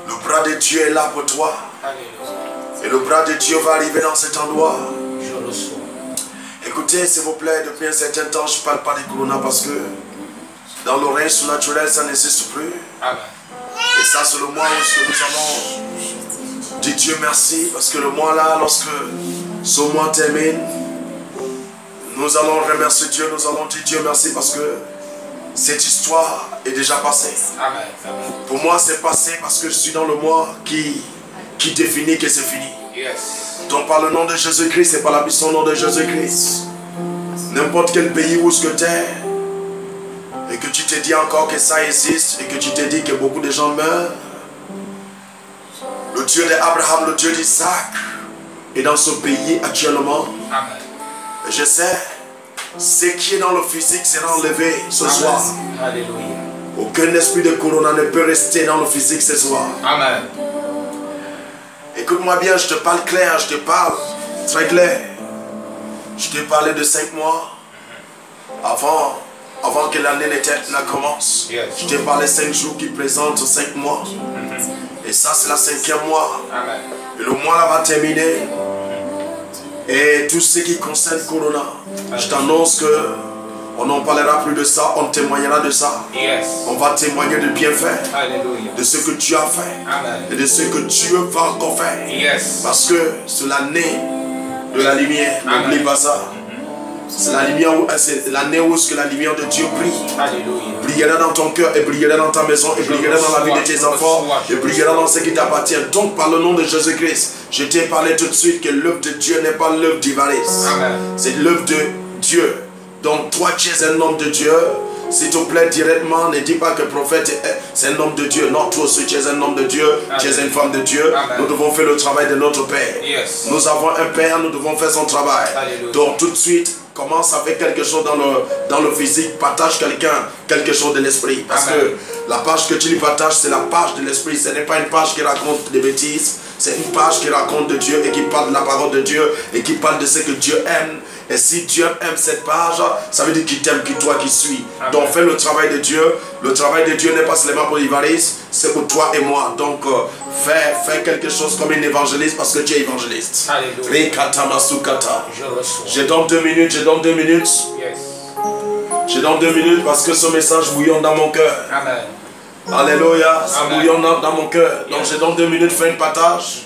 Le bras de Dieu est là pour toi. Alléluia. Et le bras de Dieu va arriver dans cet endroit. Je reçois. Écoutez, s'il vous plaît, depuis un certain temps, je ne parle pas des corona parce que dans l'oreille surnaturelle, ça n'existe plus. Amen. Et ça, c'est le mois où nous allons dire Dieu merci. Parce que le mois là, lorsque ce mois termine, nous allons remercier Dieu, nous allons dire Dieu merci parce que cette histoire est déjà passée. Amen. Amen. Pour moi, c'est passé parce que je suis dans le mois qui définit que c'est fini. Yes. Donc par le nom de Jésus-Christ et par la puissance du nom de Jésus-Christ, n'importe quel pays où ce que tu es, et que tu te dis encore que ça existe, et que tu te dis que beaucoup de gens meurent, le Dieu d'Abraham, le Dieu d'Isaac, est dans ce pays actuellement. Amen. Et je sais, ce qui est dans le physique sera enlevé ce soir. Alléluia. Aucun esprit de corona ne peut rester dans le physique ce soir. Amen. Écoute-moi bien, je te parle clair, je te parle très clair. Je t'ai parlé de 5 mois avant que l'année ne commence. Yes. Je t'ai parlé 5 jours qui présentent 5 mois. Et ça, c'est la 5e mois. Amen. Et le mois là va terminer. Et tout ce qui concerne Corona, je t'annonce que on n'en parlera plus de ça, on témoignera de ça. Yes. On va témoigner de bienfaits, Alléluia. de ce que Dieu a fait. Amen. Et de ce que Dieu va encore faire. Yes. Parce que c'est l'année de la lumière. Amen. N'oublie pas ça. C'est la lumière, c'est l'année où la lumière de Dieu brille. Alléluia. Brillera dans ton cœur et brillera dans ta maison et brillera dans la vie de tes enfants et brillera dans ce qui t'appartient. Donc par le nom de Jésus-Christ, je t'ai parlé tout de suite que l'œuvre de Dieu n'est pas l'œuvre d'Ivarice. C'est l'œuvre de Dieu. Donc toi tu es un homme de Dieu. S'il te plaît, directement, ne dis pas que le prophète c'est un homme de Dieu. Non, toi aussi tu es un homme de Dieu. Amen. Tu es une femme de Dieu. Amen. Nous devons faire le travail de notre Père. Yes. Nous avons un Père, nous devons faire son travail. Alléluia. Donc tout de suite, commence avec quelque chose dans le physique. Partage quelque chose de l'esprit. Parce Amen. que la page que tu lui partages, c'est la page de l'esprit. Ce n'est pas une page qui raconte des bêtises. C'est une page qui raconte de Dieu et qui parle de la parole de Dieu et qui parle de ce que Dieu aime. Et si Dieu aime cette page, ça veut dire qu'il t'aime, que toi qui suis. Amen. Donc fais le travail de Dieu. Le travail de Dieu n'est pas seulement pour l'Ivaris, c'est pour toi et moi. Donc fais quelque chose comme un évangéliste parce que tu es évangéliste. Alléluia. Je reçois. Je donne 2 minutes, je donne 2 minutes. Yes. Je donne 2 minutes parce que ce message bouillonne dans mon cœur. Amen. Alléluia, ça Amen. bouillonne dans mon cœur. Donc Yes. je donne 2 minutes, fais un partage.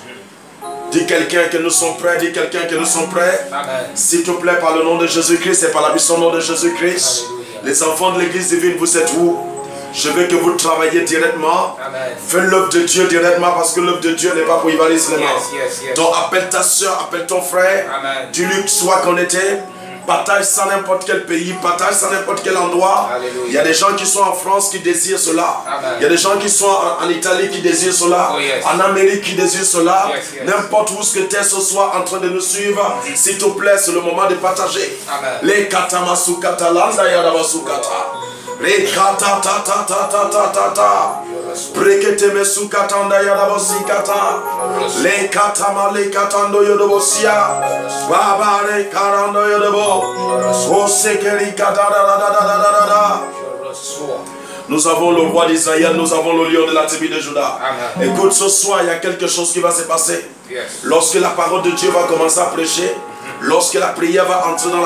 Dis quelqu'un que nous sommes prêts, dis quelqu'un que nous sommes prêts. Amen. S'il te plaît, par le nom de Jésus-Christ et par la puissance du nom de Jésus-Christ, Alléluia. les enfants de l'église divine, vous êtes où? Je veux que vous travailliez directement. Amen. Fais l'œuvre de Dieu directement parce que l'œuvre de Dieu n'est pas pour Ivalis seulement. Yes. Donc appelle ta soeur, appelle ton frère. Amen. Dis-lui que sois connecté. Partage ça n'importe quel pays, partage ça n'importe quel endroit. Alléluia. Il y a des gens qui sont en France qui désirent cela. Amen. Il y a des gens qui sont en Italie qui désirent cela. Oh, yes. En Amérique qui désirent cela. Yes. N'importe où ce que tu es ce soir en train de nous suivre, s'il te plaît, c'est le moment de partager. Amen. Les katamasukata, landa yadabasukata. Les katatatatata. Brekete mesukata nda yadabasikata. Les katama les katando yodobosia. Baba le karando yodobo. O sekeri katadadadadadada. Je reçois. Nous avons le roi d'Israël, nous avons le lion de la tribu de Juda. Amen. Écoute, ce soir, il y a quelque chose qui va se passer. Yes. Lorsque la parole de Dieu va commencer à prêcher, lorsque la prière va entrer dans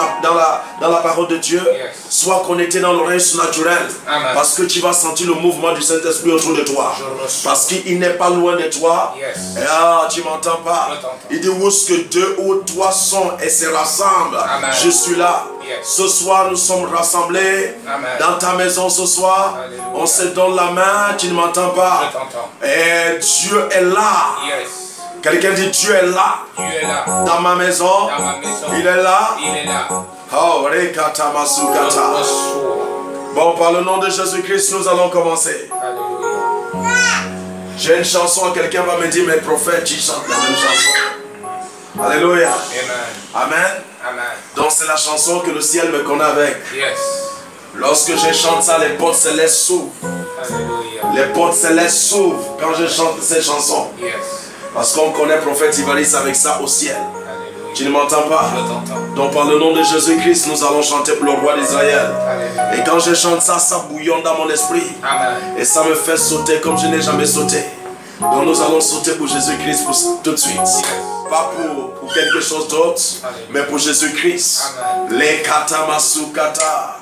la parole de Dieu, Yes. sois connecté dans l'oreille surnaturelle. Amen. Parce que tu vas sentir le mouvement du Saint-Esprit autour de toi. Je reçois. Parce qu'il n'est pas loin de toi. Yes. Ah, tu m'entends pas? Je t'entends. Il dit où est-ce que 2 ou 3 sont et se rassemblent. Amen. Je suis là. Yes. Ce soir, nous sommes rassemblés Amen. dans ta maison ce soir. Alléluia. On se donne la main, tu ne m'entends pas? Je t'entends. Et Dieu est là. Yes. Quelqu'un dit Dieu est là. Dieu est là. Dans ma maison, Dans ma maison. il est là. Il est là. Oh, Je Rekatamasukata. reçois. Bon, par le nom de Jésus-Christ, nous allons commencer. Alléluia. J'ai une chanson, quelqu'un va me dire, mais prophète, tu chantes la même chanson. Alléluia. Amen. Amen. Amen. Donc c'est la chanson que le ciel me connaît avec. Yes. Lorsque je chante ça, les portes célestes s'ouvrent. Alléluia. Les portes célestes s'ouvrent quand je chante ces chansons. Yes. Parce qu'on connaît prophète Ivaris avec ça au ciel. Alléluia. Tu ne m'entends pas? Je t'entends. Donc par le nom de Jésus-Christ, nous allons chanter pour le roi d'Israël. Alléluia. Et quand je chante ça, ça bouillonne dans mon esprit. Amen. Et ça me fait sauter comme je n'ai jamais sauté. Donc nous allons sauter pour Jésus-Christ tout de suite. Pas pour quelque chose d'autre, mais pour Jésus-Christ. Les katamasukata.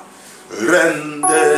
Rendeliaro.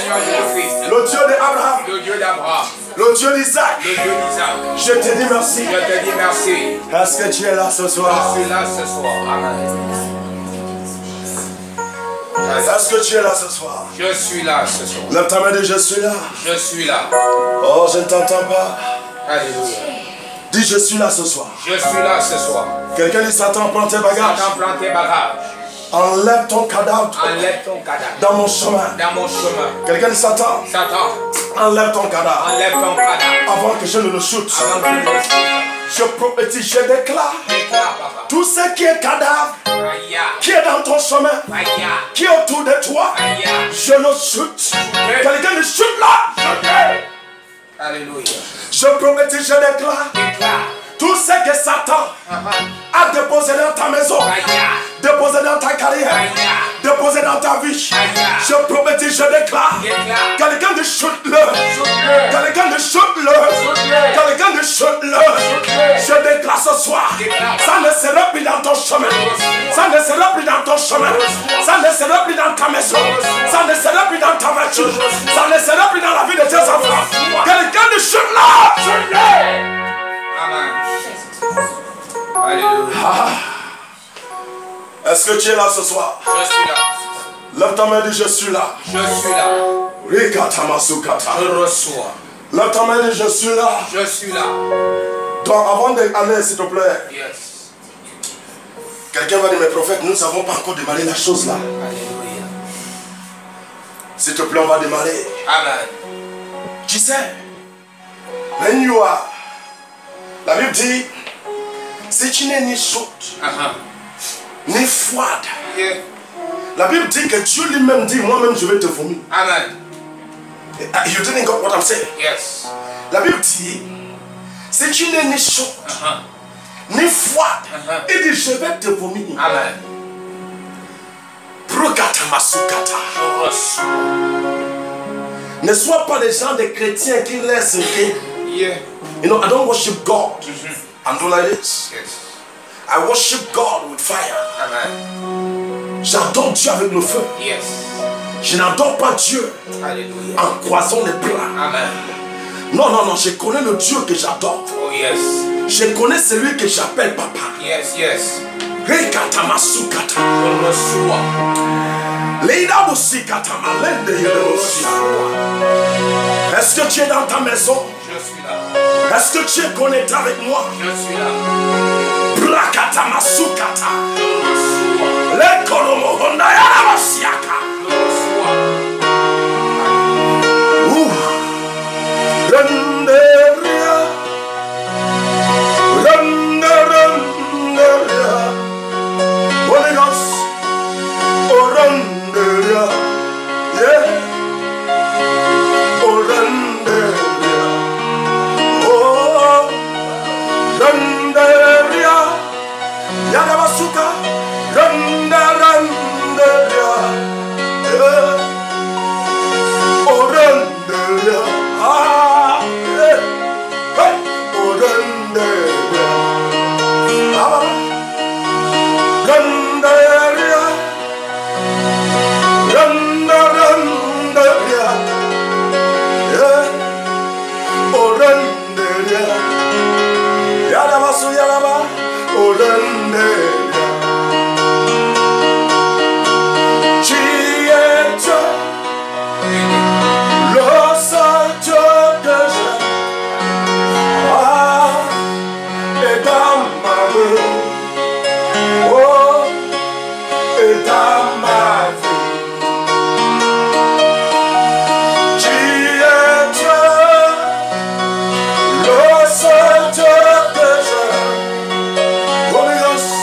Seigneur Jésus-Christ, le Dieu d'Abraham, le Dieu d'Abraham, le Dieu d'Isaac, le Dieu d'Isaac, je te dis merci. je te dis merci. Est-ce que tu es là ce soir? Je suis là ce soir. Amen. Est-ce que tu es là ce soir? Je suis là ce soir. Lève ta main et dis je suis là. Je suis là. Oh, je ne t'entends pas. Alléluia. Dis je suis là ce soir. Je suis là ce soir. Quelqu'un dit Satan, prends tes bagages. Satan, prends tes bagages. Enlève ton cadavre Enlève ton cadavre dans mon chemin. dans mon chemin. Quelqu'un dit Satan, Satan, enlève ton cadavre enlève ton cadavre avant que je ne le shoote. avant que je le shoote. Je prophétise, je déclare Déclare, papa. tout ce qui est cadavre, Aïe, qui est dans ton chemin, aïe, qui est autour de toi, aïe. je le shoote. Quelqu'un dit shoot là. Alléluia. Je prophétise, je déclare Déclare. tout ce que Satan a déposé dans ta maison, Aïe, déposé dans ta carrière, aïe, déposé dans ta vie. Je prophétise, je déclare. déclare. Quelqu'un de shoot-le. Shoot-le. Quelqu'un de shoot-le. Quelqu'un de shoot-le. Je déclare ce soir. Ça ne sera plus dans ton chemin. Ça ne sera plus dans ton chemin. Ça ne sera plus dans ta maison. Ça ne sera plus dans ta voiture. Ça ne sera plus dans la vie de tes enfants. Quelqu'un de shoot-là. Shoot-le. Amen. Alléluia. Est-ce que tu es là ce soir? Je suis là. Lève ta main et dis je suis là. Je suis là. Rikatamasukata. Je reçois. Lève ta main et dis je suis là. Je suis là. Donc avant d'aller, s'il te plaît, Yes. quelqu'un va dire, mais prophète, nous n'avons pas encore démarré la chose là. Alléluia. S'il te plaît, on va démarrer. Amen. Tu sais, when you are, la Bible dit, si tu n'es ni chaude, ni froide, Yeah. la Bible dit que Dieu lui-même dit, moi-même je vais te vomir. Amen. You didn't get what I'm saying? Yes. La Bible dit, si tu n'es ni chaude, ni froide, il dit, je vais te vomir. Amen. Prokatamasukata. Je reçois. Ne sois pas les gens des chrétiens qui laissent que, Yeah. you know, I don't worship God. I'm doing like this. Yes. I worship God with fire. Amen. J'adore Dieu avec le feu. Yes. Je n'adore pas Dieu Alléluia. en croisant les bras. Amen. Non, non, non, je connais le Dieu que j'adore. Oh yes. Je connais celui que j'appelle papa. Yes, yes. Rekatamasukata. Je reçois. Leidabosikatamалende yelebosiawa. Est-ce que tu es dans ta maison? Je suis là. Est-ce que tu es connecté avec moi? Je suis là. Brakatamasukata. Je reçois. Lekoromohonda yalabasiaka. Je reçois. Renderia. Renderia. Holy Ghost. Oh, renderia. Yeah. Oh, renderia. Oh, renderia. Yadabasuka. Renderia. Yeah. Oh, renderia. Ah, yeah. Hey. Oh, renderia. Ah, renderia. Renderia. Yeah. Oh, renderia. Yadabasu yadaba. Oh, renderia. Tu es Dieu, le seul Dieu que j'aime. Ah, et dans ma vie, oh, et dans ma vie. Tu es Dieu, le seul Dieu que j'aime. Holy Ghost,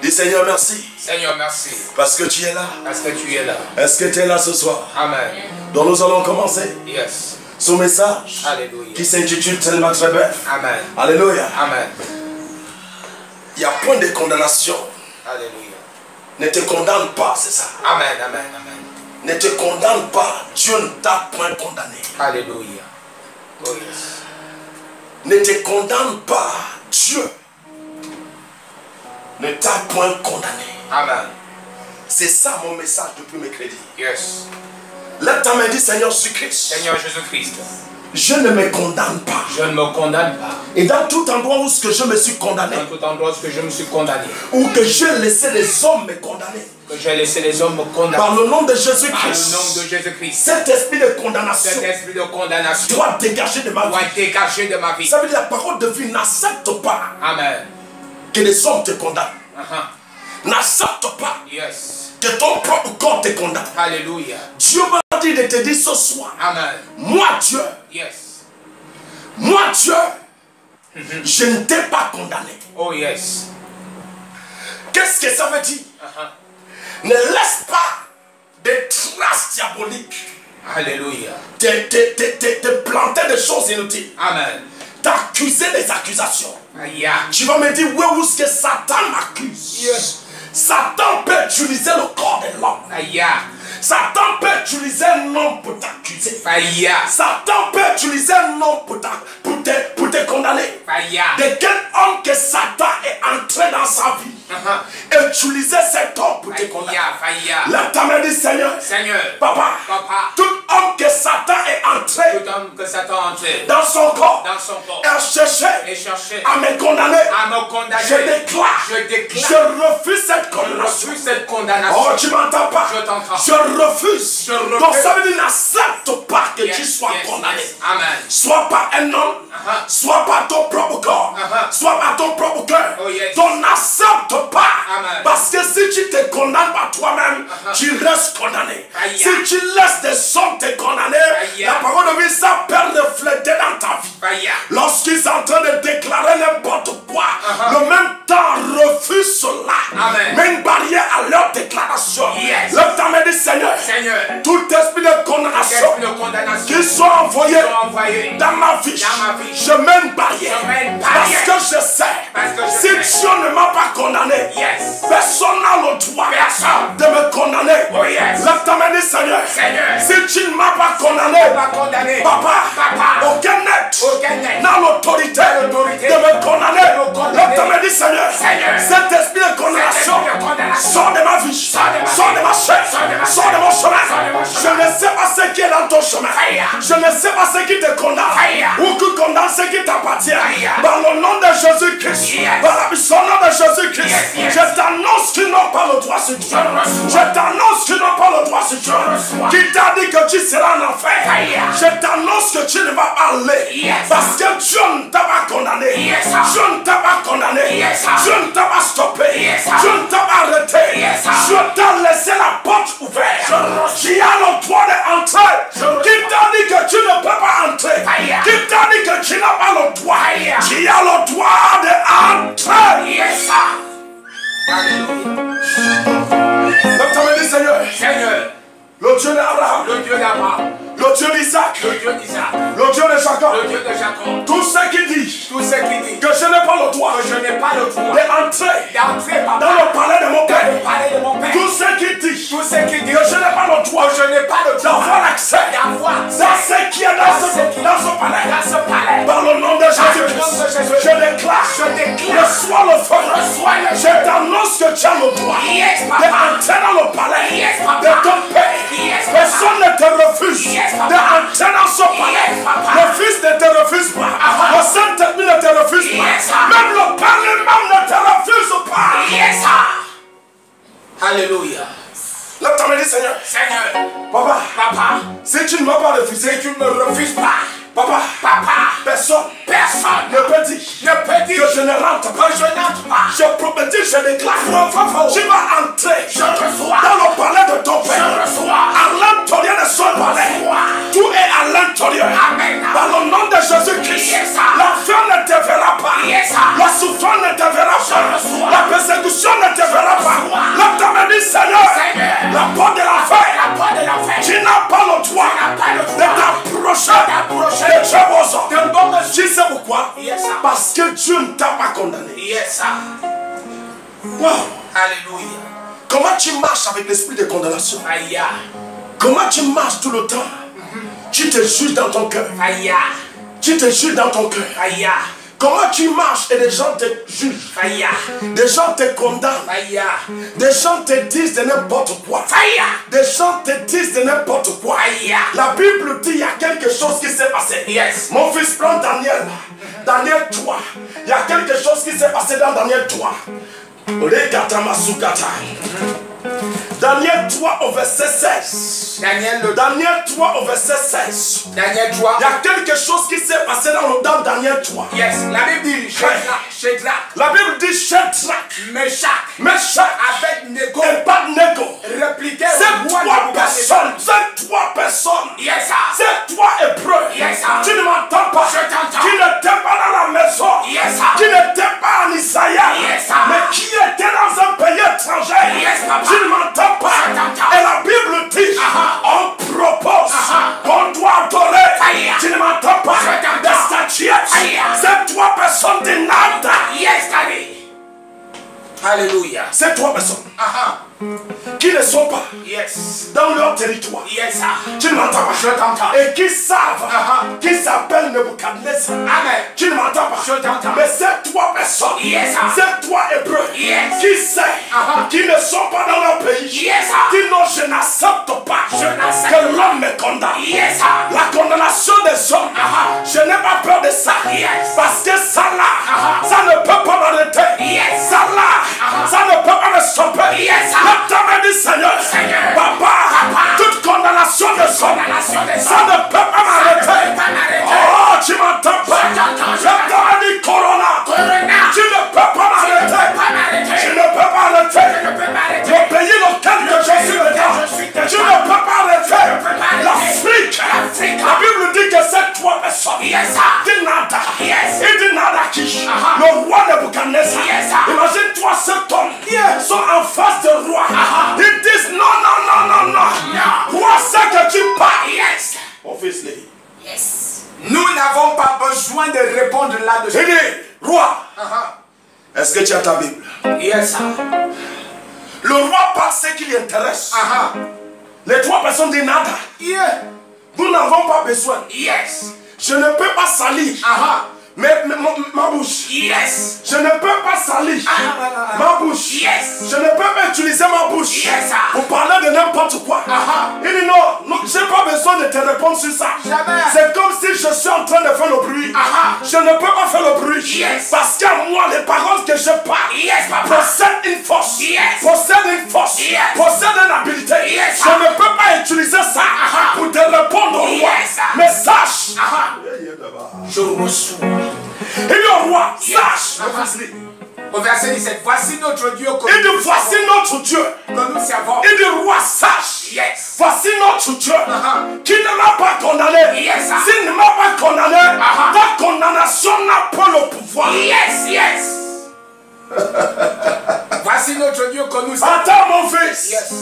Dis Seigneur merci. Seigneur merci. Parce que tu es là. Parce que tu es là. Est-ce que tu es là ce soir? Amen. Donc nous allons commencer. Yes. Ce message. Alléluia. Qui s'intitule tellement très bref. Amen. Alléluia. Amen. Il n'y a point de condamnation. Alléluia. Ne te condamne pas, c'est ça. Amen. Amen. Amen. Ne te condamne pas. Dieu ne t'a point condamné. Alléluia. Oh yes. Ne te condamne pas. Dieu ne t'a point condamné. Amen. C'est ça mon message depuis mercredi. Yes. Lève ta main, dis Seigneur Jésus-Christ. Seigneur Jésus-Christ. Je ne me condamne pas. Je ne me condamne pas. Et dans tout endroit où je me suis condamné, Dans tout endroit où je me suis condamné, ou que j'ai laissé les hommes me condamner, que j'ai laissé les hommes me condamner, par le nom de par le Jésus-Christ, nom de Jésus-Christ, cet esprit de condamnation cet esprit de condamnation doit dégager de ma doit vie. dégager de ma vie. Ça veut dire la parole de vie n'accepte pas Amen. que les hommes te condamnent. Uh-huh. N'accepte pas Yes. que ton propre corps te condamne. Alléluia. Dieu m'a dit de te dire ce soir, Amen. moi Dieu, Yes. Moi, Dieu, je ne t'ai pas condamné. Oh yes. Qu'est-ce que ça veut dire? Ne laisse pas des traces diaboliques. Alléluia. Te planter des choses inutiles. Amen. T'accuser des accusations. Aïe. Tu vas me dire, où est-ce que Satan m'accuse? Yes. Satan peut utiliser le corps de l'homme. Aïe. Satan peut utiliser un homme pour t'accuser. Aïe. Satan peut utiliser un homme pour te condamner. Aïe. De quel homme que Satan est entré dans sa vie et utiliser cet homme pour te condamner. La table dit Seigneur, Seigneur, Papa, tout homme que Satan est entré, tout homme que Satan a entré dans son corps, et et cherché à me condamner, je déclare, je refuse cette condamnation. Oh, tu m'entends pas? Je t'entends. Je refuse. Donc ça veut dire n'accepte pas que tu sois condamné. Amen. Soit par un homme, soit par ton propre corps, soit par ton propre cœur. Oh, yes. Donc n'accepte pas. Amen. Parce que si tu te condamnes par toi-même, tu restes condamné. Aïe. Si tu laisses des hommes te condamner, Aïe. la parole de vie, ça peut refléter dans ta vie. Aïe. Lorsqu'ils sont en train de déclarer n'importe quoi, le même temps refuse cela. Amen. Mets une barrière à leur déclaration. Yes. Le temps me dit Seigneur, tout esprit de condamnation qui sont envoyés dans ma vie, je mets une barrière. Parce que je sais, si Dieu ne m'a pas condamné, personne n'a le droit de me condamner. Le temps me dit Seigneur, si tu ne m'as pas condamné, Papa, aucun être n'a l'autorité de me condamner. Le temps me dit Seigneur, cet esprit de condamnation sort de ma vie, sort de ma chair, sort de mon chemin. Je ne sais pas ce qui est dans ton chemin. Je ne sais pas ce qui te condamne ou qui condamne ce qui t'appartient. Dans le nom de Jésus-Christ, dans la puissance de Jésus-Christ, je t'annonce qu'ils n'ont pas le droit sur toi. Je t'annonce qu'ils n'ont pas le droit sur toi. Qui t'a dit que tu seras en enfer? Je t'annonce que tu ne vas pas aller. Parce que Dieu ne t'a pas condamné. Dieu ne t'a pas condamné. Dieu ne t'a pas stoppé. Dieu ne t'a pas arrêté. Dieu t'a laissé la porte ouverte. Qui a le droit d'entrer? Qui t'a dit que tu ne peux pas entrer? Qui t'a dit que tu n'as pas le droit? Qui a le droit d'entrer? Donc, dit Seigneur, le Dieu d'Abraham, le Dieu d'Isaac, le Dieu de Jacob, tout ce qui dit que je n'ai pas le droit d'entrer dans le palais de mon Père, tout ce qui dit que je n'ai pas le droit d'avoir accès dans ce qui est dans ce palais, dans le nom de Jésus-Christ, je déclare, reçois le feu, je t'annonce que tu as le droit d'entrer dans le palais de ton Père. Personne ne te refuse d'entrer dans ce palais. Le Fils ne te refuse pas. Le Saint-Esprit ne te refuse pas. Même le Père lui-même ne te refuse pas. Alléluia. Là, tu m'as dit Seigneur, Papa, si tu ne m'as pas refusé, tu ne me refuses pas. Papa, personne ne peut dire que je ne rentre pas. Je prophétise, je déclare, tu vas entrer dans le palais de ton Père, à l'intérieur de son palais. Tout est à l'intérieur. Dans le nom de Jésus-Christ, l'enfer ne te verra pas, la souffrance ne te verra pas, la persécution ne te verra pas. Là, tu m'as dit Seigneur, la porte de l'enfer, tu n'as pas le droit de t'approcher. Tu sais pourquoi? Parce que Dieu ne t'a pas condamné. Wow. Alléluia. Comment tu marches avec l'esprit de condamnation? Comment tu marches tout le temps? Tu te juges dans ton cœur. Tu te juges dans ton cœur. Comment tu marches et des gens te jugent? Des gens te condamnent. Des gens te disent de n'importe quoi. Des gens te disent de n'importe quoi. La Bible dit il y a quelque chose qui s'est passé. Mon fils, prend Daniel. Daniel 3. Il y a quelque chose qui s'est passé dans Daniel 3. Daniel 3 au verset 16. Daniel 3 au verset 16. Il y a quelque chose qui s'est passé dans Daniel 3. La Bible dit Shadrach. La Bible dit Shadrach, Meshach, Abednego et Abednego. répliquaient Ces trois personnes, ces trois Hébreux, tu ne m'entends pas, qui Alléluia. Ces 3 personnes Aha. qui ne sont pas Yes. dans leur territoire. Yes, sir. Tu ne m'entends pas? Je t'entends. Et qui savent, Aha. qui s'appellent Nebuchadnezzar. Amen. Tu ne m'entends pas? Je t'entends. Mais ces 3 personnes, Yes, sir. ces 3 Hébreux, Yes. qui savent, Aha. qui ne sont pas dans leur pays, Yes, sir. qui non, je n'accepte pas Je n'accepte que l'homme me condamne. Yes, sir. La condamnation des hommes, Aha. je n'ai pas peur de ça. Yes. Parce que ça là, Aha. ça ne peut pas m'arrêter. Yes. Ça là, Aha. ça ne peut pas me stopper. Yes, sir. Le temps me dit, Seigneur, Seigneur. Papa, toute condamnation des hommes, Condamnation des ça hommes. ne peut pas m'arrêter. Ça ne peut pas m'arrêter. Oh, tu m'entends pas? Je t'entends, je Le temps me dit, Corona, Corona. tu ne peux pas m'arrêter. pas m'arrêter. Tu ne peux pas arrêter. Je ne peux pas arrêter. Le pays auquel que je suis dedans, je suis dedans. tu ne peux pas arrêter. peux pas arrêter. L'Afrique, L'Afrique. la Bible dit que ces 3 personnes, Yes, sir. dit nada. Yes. Il dit nada qui? Aha. Le roi Nebuchadnezzar. Yes, sir. Imagine-toi cet homme sont en face du roi. Aha. Ils disent non, non, non, non, non. Non. Roi, c'est que tu parles. Yes. Obviously. Yes. Nous n'avons pas besoin de répondre là-dessus. Il dit, roi, Aha. est-ce que tu as ta Bible? Yes, sir. Le roi parle ce qui l'intéresse. Aha. Les 3 personnes disent nada. Yeah. Nous n'avons pas besoin. Yes. Je ne peux pas salir Aha. ma bouche. Yes. Je ne peux pas salir ma bouche. Yes. Je ne peux pas utiliser ma bouche Yes, sir. pour parler de n'importe quoi. Aha. Il dit non, non, je n'ai pas besoin de te répondre sur ça. Jamais. C'est comme si je suis en train de faire le bruit. Aha. Je ne peux pas faire le bruit. Yes. Parce qu'à moi, les paroles que je parle Yes, papa. possèdent une force. Yes. Possèdent une force. Yes. Possèdent une habilité. Yes, Je ne peux pas utiliser ça Aha. pour te répondre au roi. Yes. Mais sache. Aha. Je reçois. Et le roi, sache. Au verset 17, voici notre Dieu que Il dit voici notre Dieu. nous servons. Il dit roi, sache. Yes. Voici notre Dieu Uh-huh. qui ne m'a pas condamné. Yes, sir. S'il ne m'a pas condamné, Uh-huh. ta condamnation n'a pas le pouvoir. Yes, yes. Voici notre Dieu que nous servons. Attends mon fils. Yes.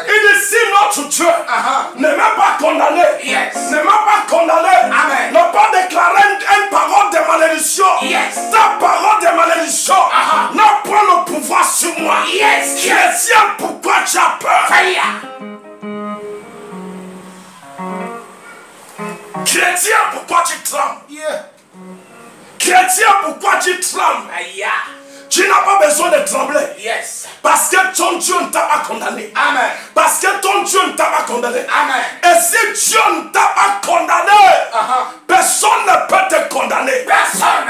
Il dit si notre Dieu Uh-huh. ne m'a pas condamné, Yes. ne m'a pas condamné, Amen. n'a pas déclaré une parole de malédiction, Yes. ta parole de malédiction Uh-huh. n'a pas le pouvoir sur moi. Yes. Chrétien, pourquoi tu as peur? Fire. Chrétien, pourquoi tu trembles? Yeah. Chrétien, pourquoi tu trembles? Aïe. Tu n'as pas besoin de trembler. Yes. Parce que ton Dieu ne t'a pas condamné. Amen. Parce que ton Dieu ne t'a pas condamné. Amen. Et si Dieu ne t'a pas condamné, personne ne peut te condamner. Personne.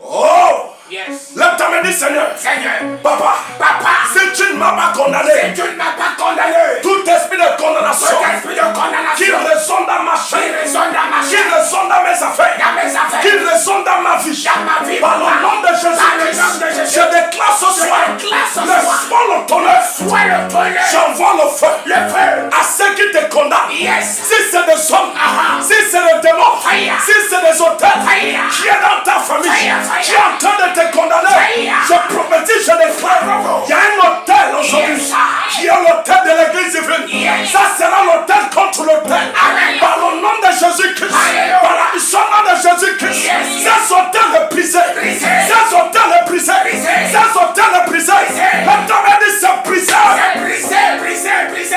Oh! Yes. Lève ta main, dis Seigneur. Seigneur. Papa. Papa. Si tu ne m'as pas condamné, Si tu ne m'as pas condamné, tout esprit de condamnation tout esprit de condamnation qui résonne dans ma qui chair, résonne dans ma qui chair, résonne dans mes affaires, dans mes affaires, qui résonne dans ma vie, dans ma vie, par le nom de par le nom de Jésus-Christ, Jésus, je déclare ce je soir, déclare ce le soir, soir le tonnerre, soit le tonnerre, j'envoie le feu le feu, à ceux qui te condamnent. Yes. Si c'est des hommes, Aha. si c'est des démons, Fire. si c'est des auteurs Fire. qui est dans ta famille, Fire, fire. qui est en train de te condamner, Fire. je prophétise, je déclare, il y a un hôtel aujourd'hui Yes, sir. qui est l'hôtel de l'église divine. Yes. Ça sera l'hôtel contre l'hôtel. Amen. Par le nom de Jésus-Christ, Alléluia. par la puissance de Jésus-Christ, Yes. ces hôtels est brisé. Brisé. Ces hôtels est brisé. Brisé. Ces hôtels est brisé. Brisé. Le temps est dit, c'est brisé. c'est brisé, brisé, brisé.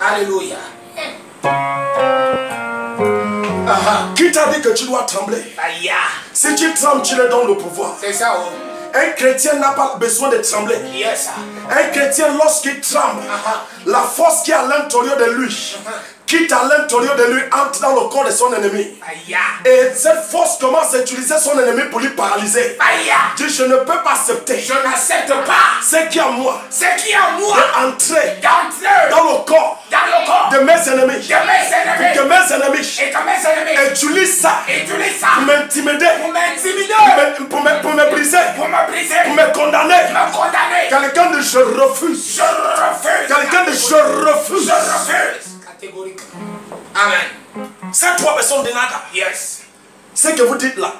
Alléluia. Qui t'a dit que tu dois trembler? Aïe. Si tu trembles, tu le donnes le pouvoir. C'est ça, oh. Un chrétien n'a pas besoin de trembler. Yes, sir. Un chrétien, lorsqu'il tremble, la force qui est à l'intérieur de lui, quitte à l'intérieur de lui, entre dans le corps de son ennemi. Aïe. Et cette force commence à utiliser son ennemi pour lui paralyser. Aïe. Dis, je ne peux pas accepter Je n'accepte pas ce qui est à moi ce qui est en moi d'entrer d'entrer dans le corps dans le corps de mes ennemis. de mes ennemis Que mes ennemis et que mes ennemis utilisent ça utilisent ça pour m'intimider, pour m'intimider, pour me briser, pour me briser, pour me condamner. me condamner. Quelqu'un de je refuse. Je refuse. Quelqu'un de je refuse. Je refuse. Catégoriquement. Amen. Ces 3 personnes de nada. Yes. Ce que vous dites là,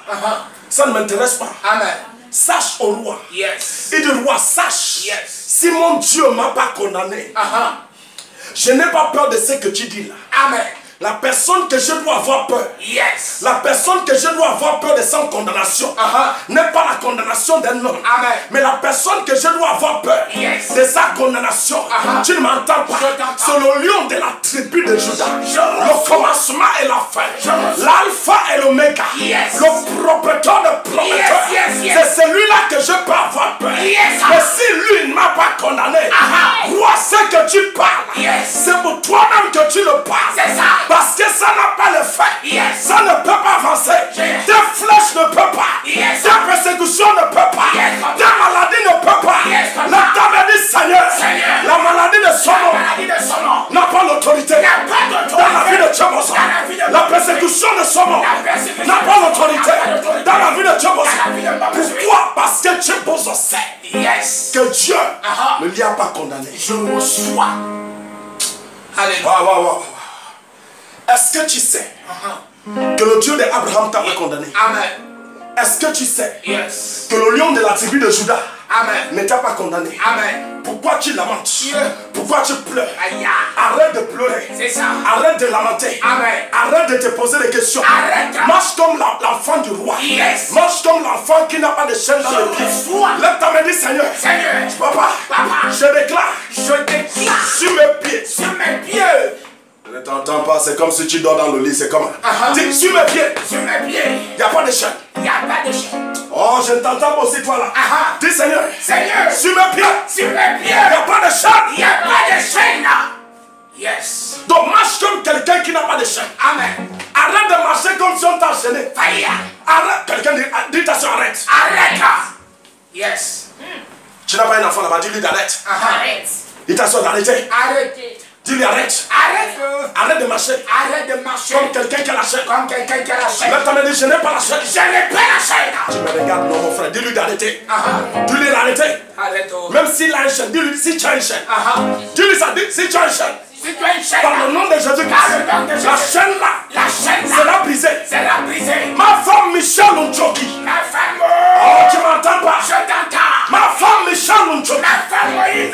ça ne m'intéresse pas. Amen. Sache au roi. Yes. Et le roi, sache. Yes. Si mon Dieu ne m'a pas condamné, je n'ai pas peur de ce que tu dis là. Amen. La personne que je dois avoir peur. Yes. La personne que je dois avoir peur de sans condamnation. N'est pas la condamnation d'un homme. Amen. Mais la personne que je dois avoir peur de sa condamnation. Tu ne m'entends pas. C'est le lion de la tribu de Juda. Le commencement et la fin. L'alpha et l'oméga. Le propriétaire de propriétaire. C'est celui-là que je peux avoir peur. Mais si lui ne m'a pas condamné, vois ce que tu parles. C'est pour toi-même que tu le parles. Parce que ça n'a pas le fait. Ça ne peut pas avancer. Tes flèches ne peuvent pas. Tes persécutions ne peuvent pas. Tes maladies ne peuvent pas. La table dit Seigneur, la maladie de son nom n'a pas l'autorité dans la vie de Tchabosa. La persécution de son nom n'a pas l'autorité dans la vie de Tchabosa. Pourquoi? Parce que Tchabosa sait que Dieu ne l'y a pas condamné. Je reçois. Alléluia. Est-ce que tu sais que le Dieu d'Abraham t'a pas condamné? Amen. Est-ce que tu sais Yes. que le lion de la tribu de Juda Amen. ne t'a pas condamné? Amen. Pourquoi tu lamentes? Pourquoi tu pleures? Aïe. Arrête de pleurer. C'est ça. Arrête de lamenter. Amen. Arrête de te poser des questions. Arrête. Marche comme l'enfant du roi. Yes. Marche comme l'enfant qui n'a pas de chaîne dans le pied. Lève ta main et dis Seigneur. Seigneur. Papa. Je déclare. Sur mes pieds. Sur mes pieds. Je ne t'entends pas, c'est comme si tu dors dans le lit, c'est comme... Dis sur mes pieds. Sur mes pieds. Il n'y a pas de chaîne. Il n'y a pas de chaîne. Oh, je ne t'entends pas aussi toi là. Dis Seigneur. Seigneur. Sur mes pieds. Sur mes pieds. Il n'y a pas de chaîne. Il n'y a pas de chaîne là. Yes. Donc marche comme quelqu'un qui n'a pas de chaîne. Amen. Arrête de marcher comme si on t'a enchaîné. Fire. Arrête. Quelqu'un dit ta soeur arrête. Arrête. Yes. Tu n'as pas un enfant là-bas, dis-lui d'arrête. Arrête. Dis ta soeur d'arrêter. Arrêtez. Dis-lui arrête. Arrête. Arrête de marcher. Arrête de marcher. Comme quelqu'un qui a la chaîne. Comme quelqu'un qui a la chaîne. Lève ta main et dis je n'ai pas la chaîne. Je n'ai pas la chaîne. Tu me regardes, non mon frère. Dis-lui d'arrêter. Dis-lui d'arrêter. Arrête. Même s'il a une chaîne, dis-lui si tu as une chaîne. Dis-lui ça, dis si tu as une chaîne. Si tu as une chaîne. Par le nom de Jésus-Christ. La chaîne là. La chaîne là. C'est la brisée. C'est la brisée. Ma femme Michel Onchoki. Ma femme. Oh, tu m'entends pas? Je t'entends. Ma femme Michel Onchoki. Ma femme Moïse.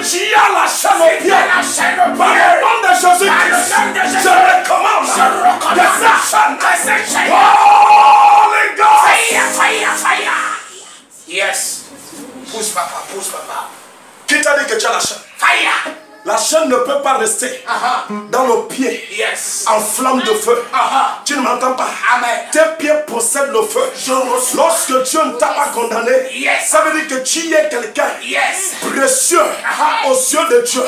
Si tu as la chaîne au pied. La chaîne au Par pied. le nom de Jésus-Christ. Je recommande. Que cette chaîne. Oh, les gars. Fire. Yes. Pousse papa. Qui t'a dit que tu as la chaîne? Fire. La chaîne ne peut pas rester dans le pied Yes. en flamme de feu. Tu ne m'entends pas? Amen. Tes pieds possèdent le feu. Lorsque Dieu ne t'a pas condamné, ça veut dire que tu es quelqu'un précieux aux yeux de Dieu.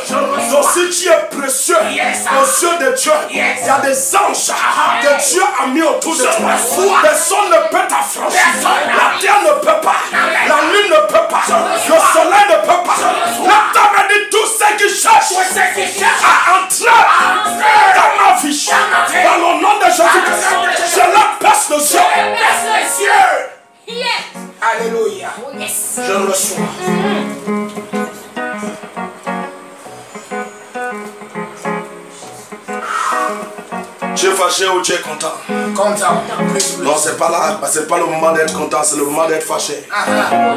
Donc si tu es précieux aux yeux de Dieu, il y a des anges que Dieu a mis autour de toi. Personne ne peut t'affranchir. La terre ne peut pas. La lune ne peut pas. Le soleil ne peut pas. La table dit tous ceux qui cherchent à entrer dans ma vie. Dans le nom de Jésus-Christ, je la passe le ciel. Yes. Alléluia. Yes. Je le reçois. Tu es fâché ou tu es content? Content. Non, c'est pas là, c'est pas le moment d'être content, c'est le moment d'être fâché.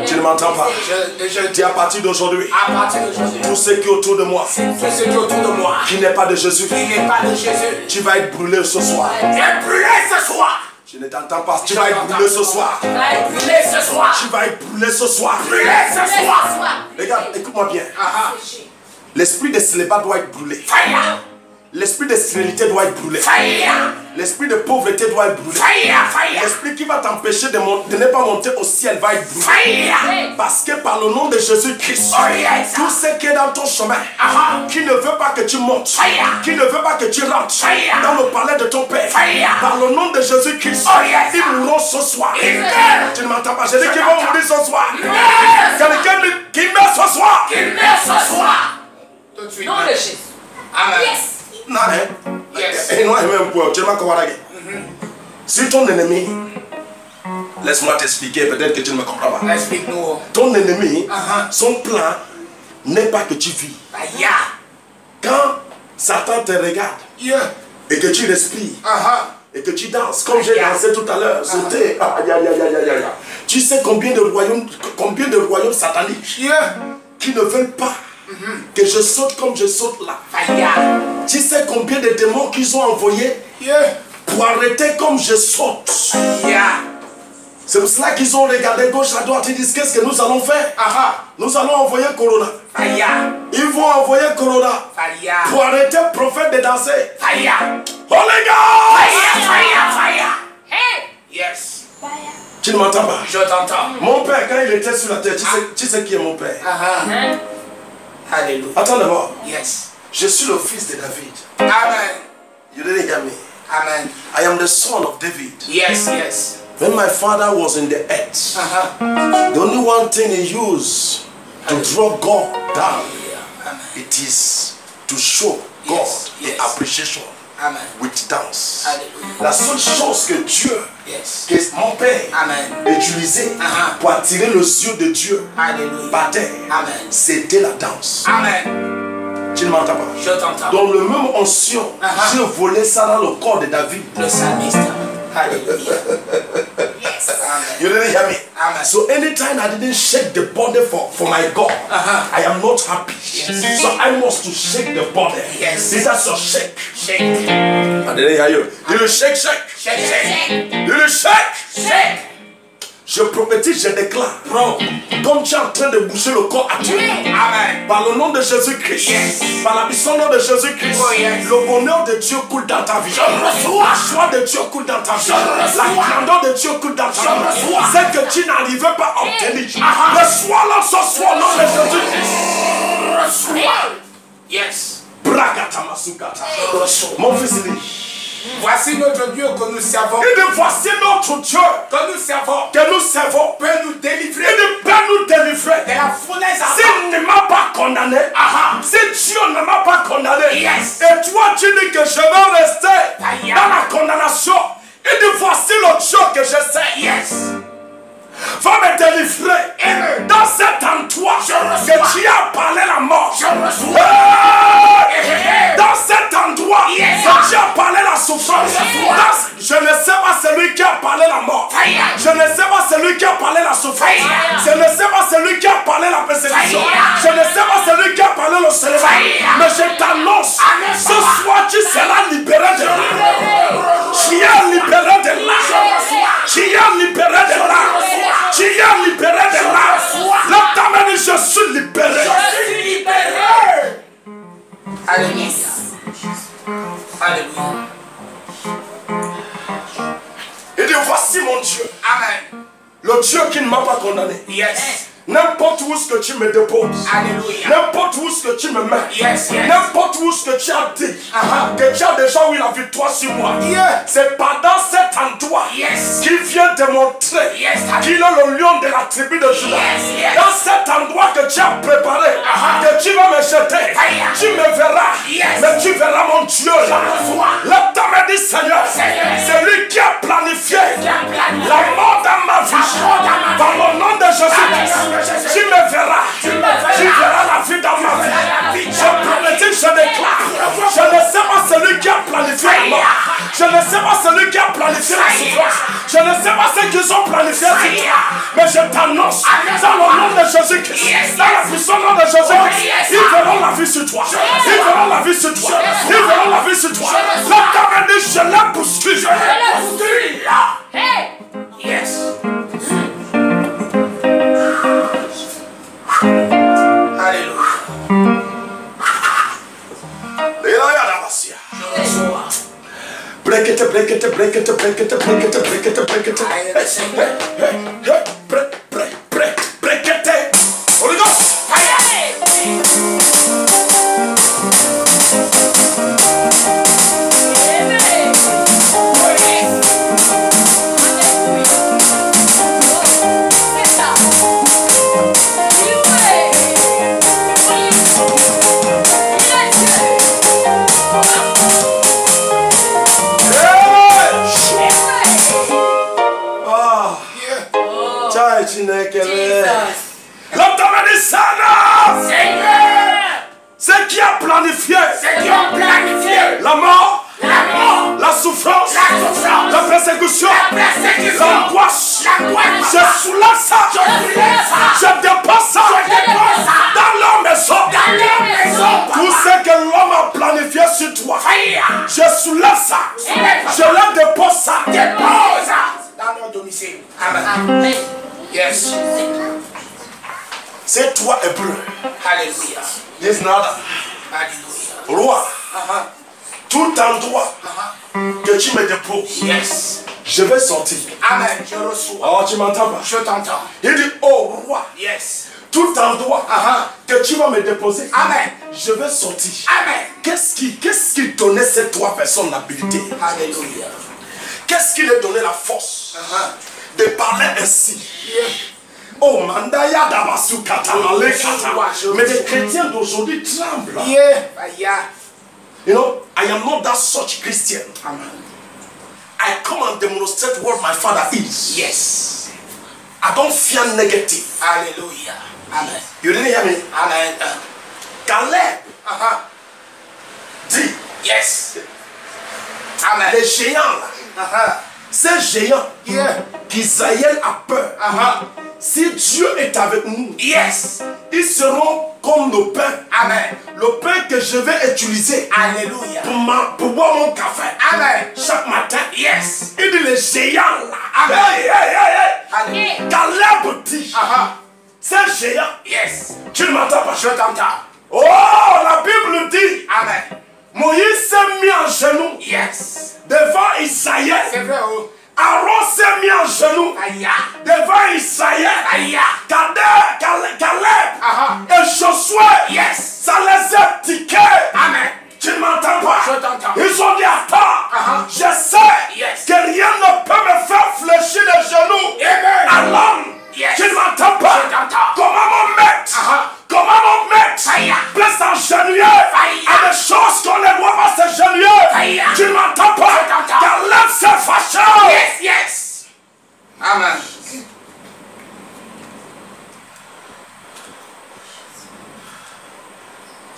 Tu ne m'entends pas? Je Dis à partir d'aujourd'hui, à partir de Jésus, tout ce qui est autour de moi, tout ce qui est autour de moi, qui n'est pas de Jésus, qui n'est pas de Jésus, tu vas être brûlé ce soir. est brûlé ce soir. Je ne t'entends pas, tu vas être brûlé ce soir. Brûlé ce soir. Tu vas être brûlé ce soir. Brûlé ce soir. Regarde, écoute-moi bien. L'esprit de célibat doit être brûlé. Fire. L'esprit de stérilité doit être brûlé. Fire. L'esprit de pauvreté doit être brûlé. Fire. L'esprit qui va t'empêcher de ne pas monter au ciel va être brûlé. Fire. Parce que par le nom de Jésus-Christ, tout ce qui est dans ton chemin, qui ne veut pas que tu montes, qui ne veut pas que tu rentres dans le palais de ton Père, par le nom de Jésus-Christ, ils mourront ce soir. Tu ne m'entends pas? J'ai dit qu'ils vont mourir ce soir. Quelqu'un dit qu'il meurt ce soir. Qu'il meurt ce soir. Tout de suite. Nom de Jésus. Amen. Yes. Non, hein? Non, même pour tu m'as commandé. Si ton ennemi, laisse-moi t'expliquer, peut-être que tu ne me comprends pas. Explique-nous. Ton ennemi, son plan n'est pas que tu vis. Aïe. Quand Satan te regarde et que tu respires et que tu danses, comme j'ai dansé tout à l'heure, sauter, tu sais combien de royaumes sataniques qui ne veulent pas Que je saute comme je saute là. Fire. Tu sais combien de démons qu'ils ont envoyés pour arrêter comme je saute. C'est pour cela qu'ils ont regardé gauche à droite. Ils disent qu'est-ce que nous allons faire? Nous allons envoyer Corona. Fire. Ils vont envoyer Corona Fire. pour arrêter le prophète de danser. Fire. Holy God! Fire. Fire. Fire. Hey. Yes. Tu ne m'entends pas? Je t'entends. Mon père, quand il était sur la terre, tu sais qui est mon père? Alléluia. Attends d'abord. Yes. Je suis le fils de David. Amen. You didn't hear me. Amen. I am the son of David. Yes, yes. When my father was in the earth, the only one thing he used to draw God down, it is to show God Yes, yes. the appreciation Amen. with dance. Alléluia. La seule chose que Dieu, Yes. que mon père Amen. utilisait pour attirer les yeux de Dieu Alléluia. par terre, Amen. c'était la danse. Amen. Tu ne m'entends pas? Je t'entends. Dans le même onction, Dieu volait ça dans le corps de David. Le psalmiste. Alléluia. Yes. Amen. You didn't hear me? Amen. So anytime I didn't shake the body for my God, I am not happy. Yes. So I must to shake the body. Yes. This is your shake. Shake. I didn't hear you. You will shake, shake. Shake, shake. You will shake. Shake. Je prophétise, je déclare. Bro. Comme tu es en train de bouger le corps à Dieu. Amen. Par le nom de Jésus-Christ, Yes. par la puissance de Jésus-Christ, Oh, yes. le bonheur de Dieu coule dans ta vie. reçois. La joie de Dieu coule dans ta vie. reçois. La grandeur de Dieu coule dans ta vie. reçois. C'est que tu n'arrivais pas à obtenir. Reçois-le ce soir au nom de Jésus-Christ. Reçois. Yes. Bragatamasukata. Je reçois. Mon fils dit, Voici notre Dieu que nous servons. il dit, voici notre Dieu Que nous servons. que nous servons. Peut nous délivrer Il dit, peut nous délivrer. de la fournaise à S'il ne m'a pas condamné, si Dieu ne m'a pas condamné, Yes. et toi tu dis que je vais rester Aïe. dans la condamnation, il dit voici le Dieu que je sais. Yes. Va me délivrer dans cet endroit que tu as parlé la mort. Je reçois. Dans cet endroit Yes. que tu as parlé la souffrance. Je ne sais pas celui qui a parlé la mort. Fire. Je ne sais pas celui qui a parlé la souffrance. Fire. Je ne sais pas celui qui a parlé la persécution. Fire. Je ne sais pas celui qui a parlé le célibat. Fire. Mais je t'annonce, Amen. ce soir tu seras libéré de là. Tu es libéré de là. Tu es libéré de là. Tu es libéré de là. Le temps dit je suis libéré. Je suis libéré. Alléluia. Alléluia. Il dit voici mon Dieu. Amen. Le Dieu qui ne m'a pas condamné. Yes. N'importe où ce que tu me déposes. Alléluia. N'importe où ce que tu me mets. Yes, yes. N'importe où ce que tu as dit. Que tu as déjà eu la victoire sur moi. C'est pendant cet endroit Yes. qu'il vient te montrer Yes. qu'il est le lion de la tribu de Juda. Yes, yes. Dans cet endroit que tu as préparé, que tu vas me jeter, Fire. tu me verras. Yes. Mais tu verras mon Dieu là. reçois. Le temps me dit Seigneur, Seigneur. c'est lui qui a planifié Qui a planifié la mort dans ma vie. la mort dans ma vie. Dans le nom de Jésus. Dans le nom de Jésus. Tu me verras. Tu me verras. Tu verras la vie dans ma vie. Je prophétise, je déclare. Je ne sais pas celui qui a planifié la mort. Je ne sais pas celui qui a planifié la souffrance. Je ne sais pas ceux qui ont planifié la souffrance. Mais je t'annonce, dans le nom de Jésus-Christ, dans la puissance de Jésus-Christ, ils verront la vie sur toi. Ils verront la vie sur toi. Ils verront la vie sur toi. La table dit, je la bouscule. Je la bouscule. Yes. Alléluia. Je reçois. Break it, break it, break it, break it, break it, break it, break it. I receive it. Break it. Holy Ghost. C'est qui a planifié la mort, la souffrance, la persécution, l'angoisse. Je soulève ça, je dépose ça dans leur maison. C'est toi, hébreu. Alléluia. Dis nada. Alléluia. Roi, Uh-huh. tout endroit Uh-huh. que tu me déposes, Yes. je vais sortir. Amen. Je reçois. Oh, tu m'entends pas? Je t'entends. Il dit, oh roi, Yes. tout endroit Uh-huh. que tu vas me déposer, Amen. je vais sortir. Amen. Qu'est-ce qui donnait ces trois personnes l'habilité? Alléluia. Qu'est-ce qui leur donnait la force Uh-huh. de parler ainsi? Yeah. Oh, Mandaya Dabasu Katamale Kata. Je Mais les chrétiens d'aujourd'hui tremblent. Yeah. Yeah. You know, I am not that such Christian. Amen. I come and demonstrate what my father is. Yes. I don't fear negative. Alléluia. Amen. You didn't hear me? Amen. Caleb Uh-huh. dit, Yes. Amen. les géants là, Uh-huh. ces géants Yeah. qu'Israël a peur, Uh-huh. si Dieu est avec nous, Yes. ils seront comme nos pains. Amen. Le pain que je vais utiliser Alléluia. pour boire mon café Amen. chaque matin. Yes. Il dit les géants là. Amen. Hey, hey, hey, hey. Alléluia. Caleb dit, Uh-huh. ces géants, Yes. tu ne m'entends pas? Je t'entends. Oh, la Bible dit, Amen. Moïse s'est mis en genoux Yes. devant Israël. C'est vrai, oh. Aaron s'est mis en genoux Aïe. devant Israël. Aïe. Caleb Uh-huh. et Josué, Yes. ça les a tiqués. Amen. Tu ne m'entends pas? Je t'entends. Ils ont dit, attends, Uh-huh. je sais Yes. que rien ne peut me faire fléchir les genoux Amen. à l'homme. Yes. Tu ne m'entends pas? Je t'entends. Comment mon maître, Uh-huh. comment mon maître Aïe. peut s'engenouiller Aïe. à des choses qu'on ne voit pas s'engenouiller? Aïe. Tu ne m'entends pas? Je t'entends. Caleb s'est fâché. Yes. Yes. Amen.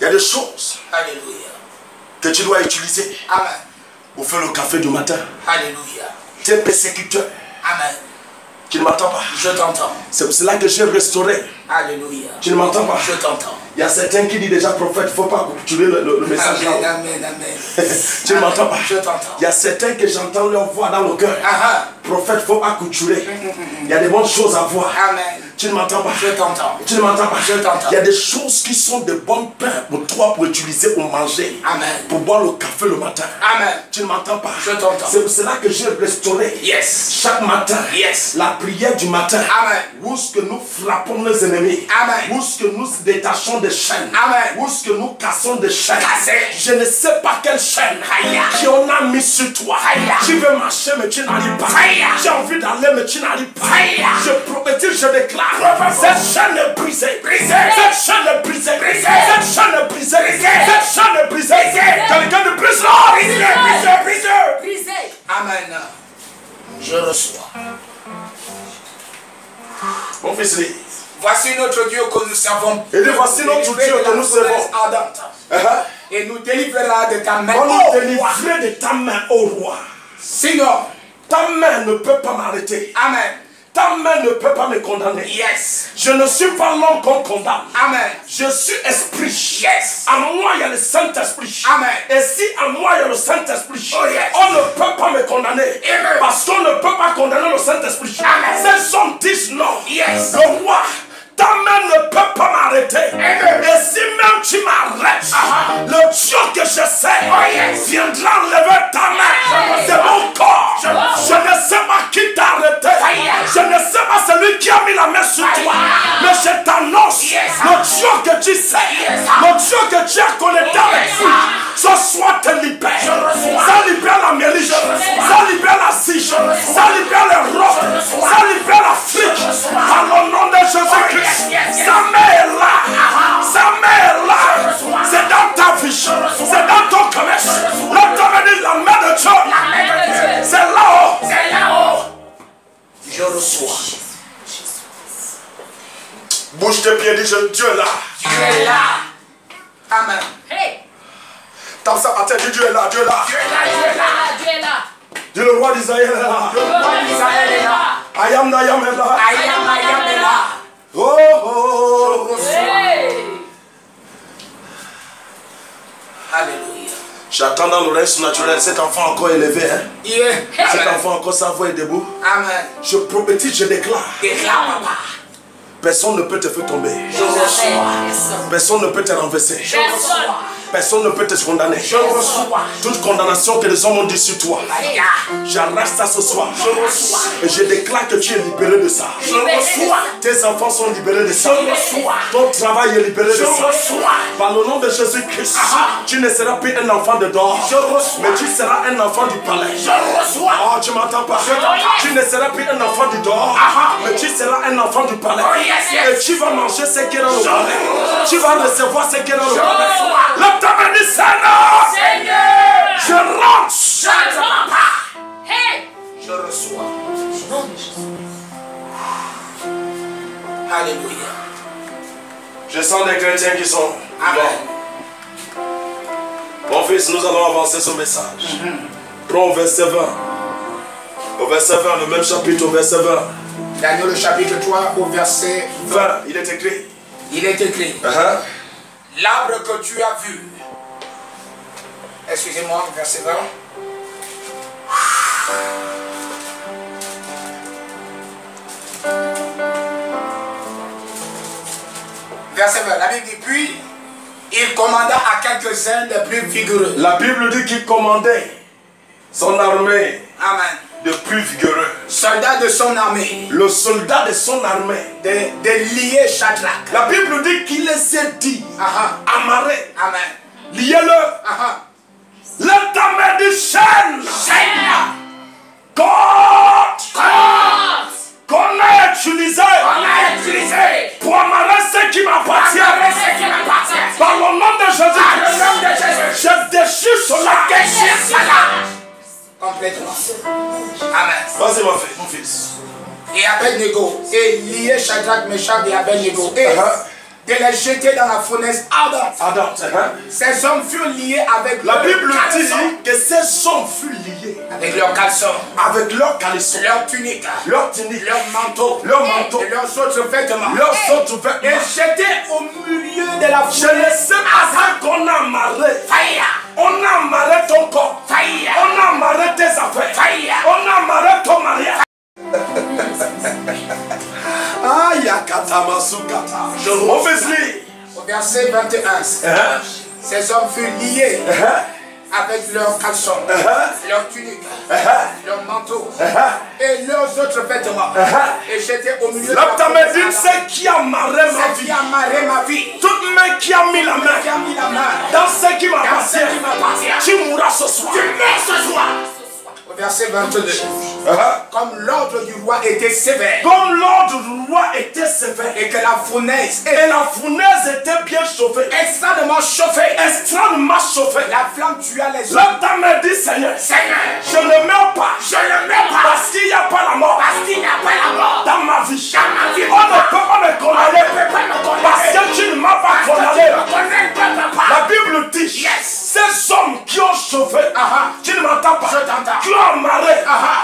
Il y a des choses Alléluia. que tu dois utiliser Amen. pour faire le café du matin. Alléluia. Tu es persécuteur. Amen. Tu ne m'entends pas? Je t'entends. C'est pour cela que j'ai restauré. Alléluia. Tu ne m'entends pas? Je t'entends. Il y a certains qui disent déjà prophète, il ne faut pas couturer le message là. Amen. Amen. Amen. Tu ne m'entends pas? Je t'entends. Il y a certains que j'entends leur voix dans le cœur. Uh-huh. Prophète, il ne faut pas couturer. Il y a des bonnes choses à voir. Amen. Tu ne m'entends pas? Je t'entends. Tu ne m'entends pas? Je t'entends. Il y a des choses qui sont de bons pains pour toi pour utiliser pour manger. Amen. Pour boire le café le matin. Amen. Tu ne m'entends pas? Je t'entends. C'est pour cela que j'ai restauré Yes. chaque matin Yes. la prière du matin. Amen. Où est-ce que nous frappons les ennemis? Amen. Où est-ce que nous détachons des chaînes? Amen. Où est-ce que nous cassons des chaînes? Casser. Je ne sais pas quelle chaîne Aïe. qu'on a mis sur toi. Aïe. Tu veux marcher mais tu n'arrives pas. Aïe. J'ai envie d'aller mais tu n'arrives pas. Aïe. Je prophétise, je déclare. Cette chaîne est brisée. Brisée. Cette chaîne est brisée. Brisée. Cette chaîne est brisée. Brisée. Cette chaîne est brisée. Brisée. Quelqu'un de brise là. Brisé. Brisé. Amen. Je reçois. Mon fils dit. Voici notre Dieu que nous servons. Et dit, voici notre Dieu que nous servons. Ardente. Et nous délivrera de ta main. On ô nous roi. délivrer de ta main, ô roi. Sinon. Ta main ne peut pas m'arrêter. Amen. Ta main ne peut pas me condamner. Yes. Je ne suis pas l'homme qu'on condamne. Amen. Je suis esprit. Yes. En moi, il y a le Saint-Esprit. Amen. Et si en moi, il y a le Saint-Esprit, Oh, yes. on ne peut pas me condamner. Amen. Parce qu'on ne peut pas condamner le Saint-Esprit. Amen. Ces hommes disent non. Yes. Le roi, ta main ne peut pas m'arrêter. Amen. Et si même tu m'arrêtes, le Dieu que je sais Oh, yes. viendra enlever ta main de mon corps. Je ne sais pas qui t'a arrêté. Je ne sais pas celui qui a mis la main sur toi. Mais je t'annonce, Yes. le Dieu que tu sais, le Dieu que tu as connecté avec lui, ce soir te libère. Ça libère l'Amérique, ça libère l'Asie, ça libère l'Europe, ça libère l'Afrique. Par le nom de Jésus-Christ. Sa main est là. Sa main est là. C'est dans ta vie. C'est dans ton commerce. L'autonomie, la main de Dieu. C'est là-haut. C'est là-haut. Je reçois. Bouge tes pieds, dis Dieu est là. Dieu est là. Amen. Hey. Tape ça par terre, dis Dieu est là, Dieu est là. Dieu est là. Dieu est là. Dieu est là. Dis le roi d'Israël est là. Le roi d'Israël est là. I am est là. I am est là. Oh, oh. Je reçois. Hey. Alléluia. J'attends dans l'oreille surnaturelle cet enfant encore élevé. Hein? Yeah. Cet Amen. enfant encore sa voix est debout. Amen. Je prophétise, je déclare. Déclare, papa. Personne ne peut te faire tomber. Je reçois. Personne ne peut te renverser. Je reçois. Personne ne peut te condamner. Je reçois. Toute condamnation que les hommes ont dit sur toi, j'arrache ça ce soir. Je reçois. Et je déclare que tu es libéré de ça. Je reçois. Tes enfants sont libérés de ça. Je reçois. Ton travail est libéré de Je ça. reçois. Par le nom de Jésus-Christ, tu ne seras plus un enfant de dehors. Je reçois. Mais tu seras un enfant du palais. Je reçois. Oh, tu m'entends pas? Je t'entends. Tu ne seras plus un enfant du dehors. Mais tu seras un enfant du palais. Oh, yes, yes. Et tu vas manger ce qui est dans le palais. Tu vas recevoir ce qui est dans le Je palais. reçois. Lève ta main, dis Seigneur. Seigneur. Je rentre. Je ne t'entends pas. Hey! Je reçois. Non, mais Jésus. Alléluia. Je sens des chrétiens qui sont. Amen. Mon fils, nous allons avancer ce message. Prends au verset 20. Au verset 20, le même chapitre, au verset 20. Daniel, le chapitre 3, au verset 20. 20, il est écrit. Il est écrit. L'arbre que tu as vu. Excusez-moi, verset 20. Verset 20. La Bible dit, puis il commanda à quelques-uns des plus vigoureux. La Bible dit qu'il commandait son armée Amen. de plus vigoureux. Soldats de son armée. Le soldat de son armée. De lier Shadrach. La Bible dit qu'il les a dit, amarrés, Amen. liez-le. Lève ta main du chaîne. Seigneur. God. Qu'on a utilisé. Pour amarrer ce qui m'appartient. Par le nom de Jésus. Je déchire cela. Complètement. Amen. Vas-y mon fils. Et Abednego, et lier Shadrach, Meshach et Abednego, et de les jeter dans la fournaise ardente. Ces hommes furent liés avec La Bible leurs dit caleçons, que ces hommes furent liés avec leurs caleçons, avec leurs caleçons, leurs tuniques, leurs tuniques, leurs manteaux, leurs et leurs autres vêtements, autres et vêtements. jetés au milieu de la Je ne fournaise. sais pas ça qu'on a amarré. Fire! On a amarré ton corps. Fire! On a amarré tes affaires. Fire! On a amarré ton mariage. Mon fils lit. Au verset 21, ces hommes furent liés avec leurs caleçons, leurs tuniques, leurs manteaux et leurs autres vêtements. Et j'étais au milieu de Là, ta main dit fournaise ce qui a amarré ma ardente. vie. Qui a marré ma vie. Toute main qui a mis la main Qui a mis la main dans ce qui dans m'appartient, ce qui m'appartient. tu mourras ce soir. Tu meurs ce soir. Au verset 22. Comme l'ordre du roi était sévère. Comme l'ordre du roi était sévère Et que la fournaise et la fournaise était bien chauffée, extrêmement chauffée. extrêmement chauffée. La flamme tua les hommes. Là, ta main dit Seigneur, Seigneur, je ne meurs pas je ne meurs pas. parce qu'il n'y a pas la mort Parce qu'il n'y a pas la mort. dans ma vie. Dans ma vie. On ne peut pas me condamner On ne peut pas me condamner. parce que tu ne m'as pas condamné. La La Bible dit, Yes. ces hommes qui ont chauffé, tu ne m'entends pas, Je t'entends. qui ont amarré,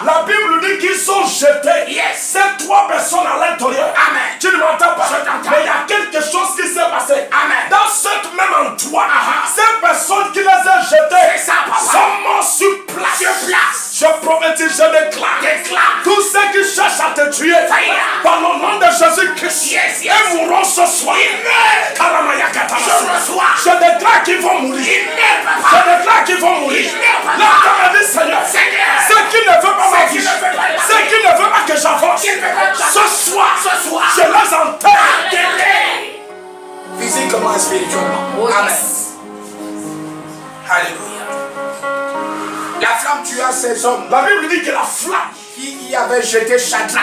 la Bible dit qu'ils sont jetés. Yes. Ces trois personnes à l'intérieur, Amen. tu ne m'entends pas, Je t'entends. mais il y a quelque chose qui s'est passé. Amen. Dans cet même endroit, ces personnes qui les ont jetées C'est ça, papa. sont morts sur place. Sur place. Je prophétise, je déclare. Déclare. Tous ceux qui cherchent à te tuer, Fire. par le nom de Jésus-Christ, Yes, yes. ils mourront ce soir. Je reçois. Je déclare qu'ils vont mourir. Il meurt, papa. Je déclare qu'ils vont mourir. Il meurt, papa. Là, tu me dis, Seigneur, Seigneur. ceux qui ne veulent pas ma Ceux qui vie, ne veulent pas ma ceux qui ne veulent pas que j'avance, Qui ne veulent pas que j'avance. ce soir, Ce soir. je les enterre. Enterré. Physiquement et spirituellement. Oh, Amen. yes. Alléluia. La flamme tua ces hommes La Bible dit que la flamme, qui y avait jeté Shadrach,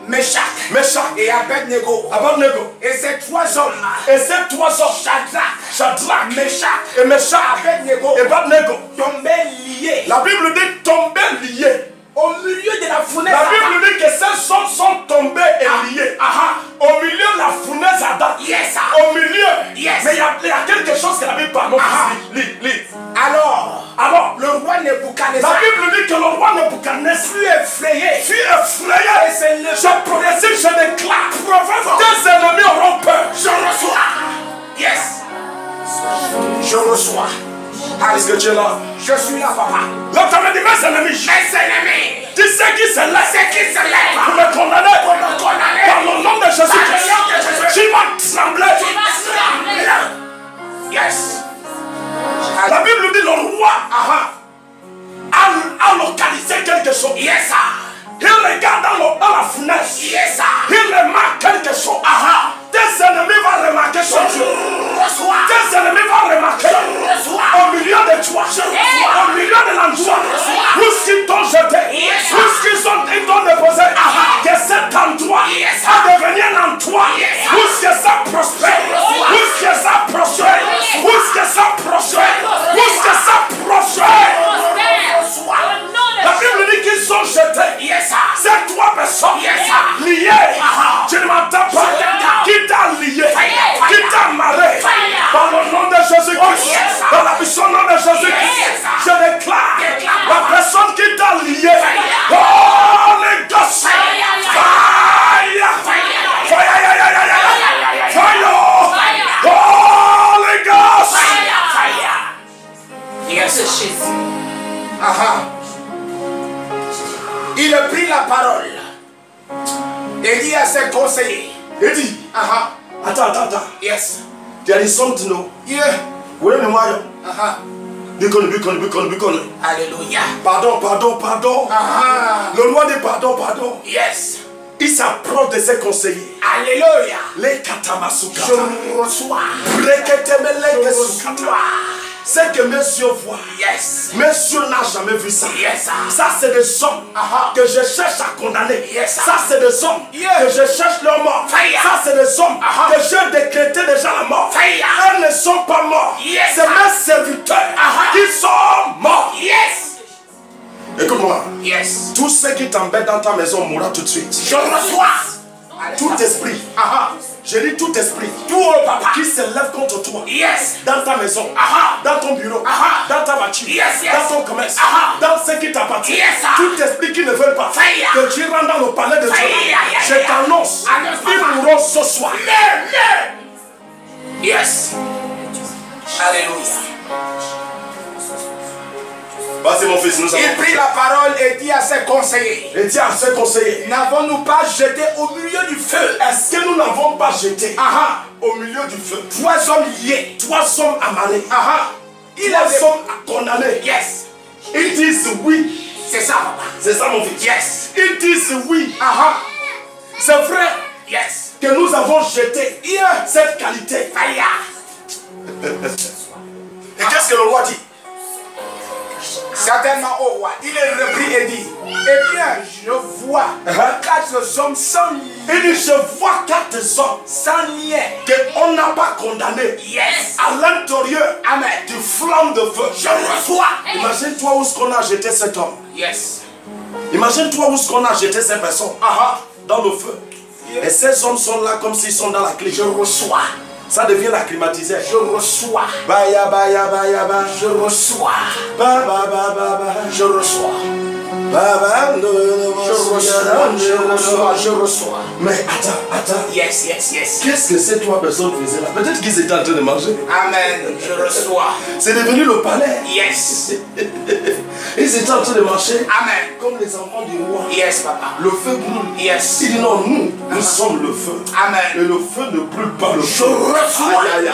Meshach Meshach et Abednego. Abednego, Et ces trois hommes, et ces trois hommes, Shadrach, Meshach et Meshach Abednego, et Abednego, tombaient liés la Bible dit tomber liés. au milieu de la fournaise. La Bible dit que ces hommes sont tombés et liés. Au milieu de la fournaise Adam. Yes, sir. Au milieu. Yes. Mais il y a quelque chose que la Bible parle. Lis. Alors, le roi La Nebuchadnezzar Bible dit que le roi Nebuchadnezzar fut effrayé. fut effrayé. Et c'est le Je prophétise, je déclare. Tes ennemis auront peur. Je reçois. Yes. Je reçois. Est-ce que tu es là? Je suis là, papa. Là, tu as dit mes ennemis. Mes ennemis. Dis ceux qui se lèvent pour me condamner par le nom de Jésus-Christ, tu vas trembler. Yes. La Bible dit le roi a localisé quelque chose. Yes, Il regarde dans la fenêtre. yes, Il remarque quelque chose. Tes ennemis vont remarquer ce jour. Tes ennemis vont remarquer au milieu de toi, au milieu de l'endroit où ils t'ont jeté, où ils t'ont déposé, que cet endroit a devenu un endroit où ça prospère, où ça prospère, où ça prospère, où ça prospère. La Bible dit qu'ils sont jetés. C'est trois personnes liées. Tu ne m'entends pas. Qui t'a lié, qui t'a amarré par le nom de Jésus-Christ, dans la puissance nom de Jésus-Christ. Je déclare la personne qui t'a lié. Oh les gosses. Fire. Fire. Fire. Oh les gosses. yes. Jésus. Il a pris la parole et dit à ses conseillers. Il dit, attends. Yes. There is something, no? Yeah. Vous voulez me voir? Bicon. Alléluia. Pardon. Le roi dit pardon. Yes. Il s'approche de ses conseillers. Alléluia. Les katamasuka. Je reçois. Ce que mes yeux voient. Yes. Mes yeux n'ont jamais vu ça. Yes. Ça, c'est des hommes que je cherche à condamner. Yes. Ça, c'est des hommes que je cherche leur mort. Fire. Ça, c'est des hommes que j'ai décrété déjà la mort. Fire. Elles ne sont pas morts. Yes. C'est mes serviteurs qui sont morts. Yes. Écoute-moi. Yes. Tout ce qui t'embête dans ta maison mourra tout de suite. Je reçois. Tout esprit. Je dis tout esprit. Tout papa. Qui se lève contre toi. Yes. Dans ta maison. Dans ton bureau. Dans ta voiture. Yes. Dans ton commerce. Dans ce qui t'appartient. Yes. Tout esprit qui ne veut pas Fire. que tu rentres dans le palais de Dieu. Je t'annonce. Ils mourront ce soir. Yes. Alléluia. Vas-y mon fils, nous allons. Il prit la parole et dit à ses conseillers. Et dit à ses conseillers. N'avons-nous pas jeté au milieu du feu? Est-ce que nous n'avons pas jeté au milieu du feu Trois hommes liés. trois hommes amarrés? Il Trois avait... hommes condamnés. Yes. Ils disent oui. C'est ça, papa. C'est ça mon fils. Yes. Ils disent oui. C'est vrai Yes. que nous avons jeté cette qualité. Fire. Et qu'est-ce que le roi dit? Certainement au roi, il est repris et dit, eh bien, je vois quatre hommes sans lien. Il dit, je vois quatre hommes Sans lien. qu'on n'a pas condamnés. Yes. À l'intérieur Amen. du flamme de feu. Je reçois. Imagine-toi où est-ce qu'on a jeté cet homme. Yes. Imagine-toi où est-ce qu'on a jeté ces personnes. Dans le feu. Et ces hommes sont là comme s'ils sont dans la clé. Je reçois. Ça devient la climatisée. Je reçois. Baya. Je reçois. Ba. Je reçois. Je reçois. Mais attends. Yes. Qu'est-ce que ces trois personnes faisaient là? Peut-être qu'ils étaient en train de manger. Amen. Je reçois. C'est devenu le palais. Yes. Ils étaient en train de marcher Amen. comme les enfants du roi. Yes, papa. Le feu brûle. Yes. Il dit non, nous sommes le feu. Amen. Et le feu ne brûle pas le feu. reçois. Aïe.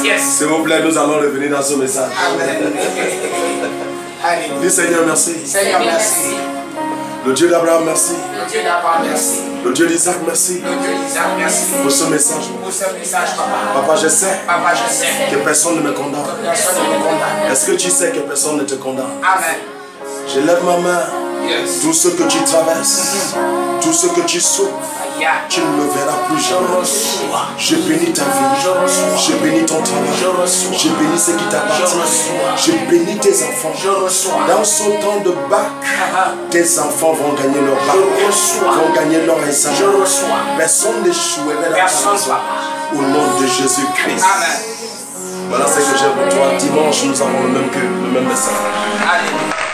Yes. S'il vous plaît, nous allons revenir dans ce message. Amen. Alléluia. Dis Seigneur, merci. Seigneur, merci. Le Dieu d'Abraham, merci. Le Dieu d'Abraham, merci. Le Dieu d'Isaac, merci. Le Dieu d'Isaac, merci. Pour ce message. Pour ce message, papa. Papa, je sais Papa, je sais que personne ne me condamne. que personne ne me condamne. Est-ce que tu sais que personne ne te condamne? Amen. Je lève ma main. Yes. Tout ce que tu traverses, tout ce que tu souffres, tu ne le verras plus jamais. Je bénis ta vie. Je bénis ton travail. Je bénis ce qui t'appartient. Je bénis tes enfants. Dans ce temps de bac, tes enfants vont gagner leur bac. Vont gagner leur examen. Personne n'échouerait là-bas. Au nom de Jésus-Christ. Amen. Voilà ce que j'ai pour toi. Dimanche, nous avons le même cœur, le même message. Alléluia.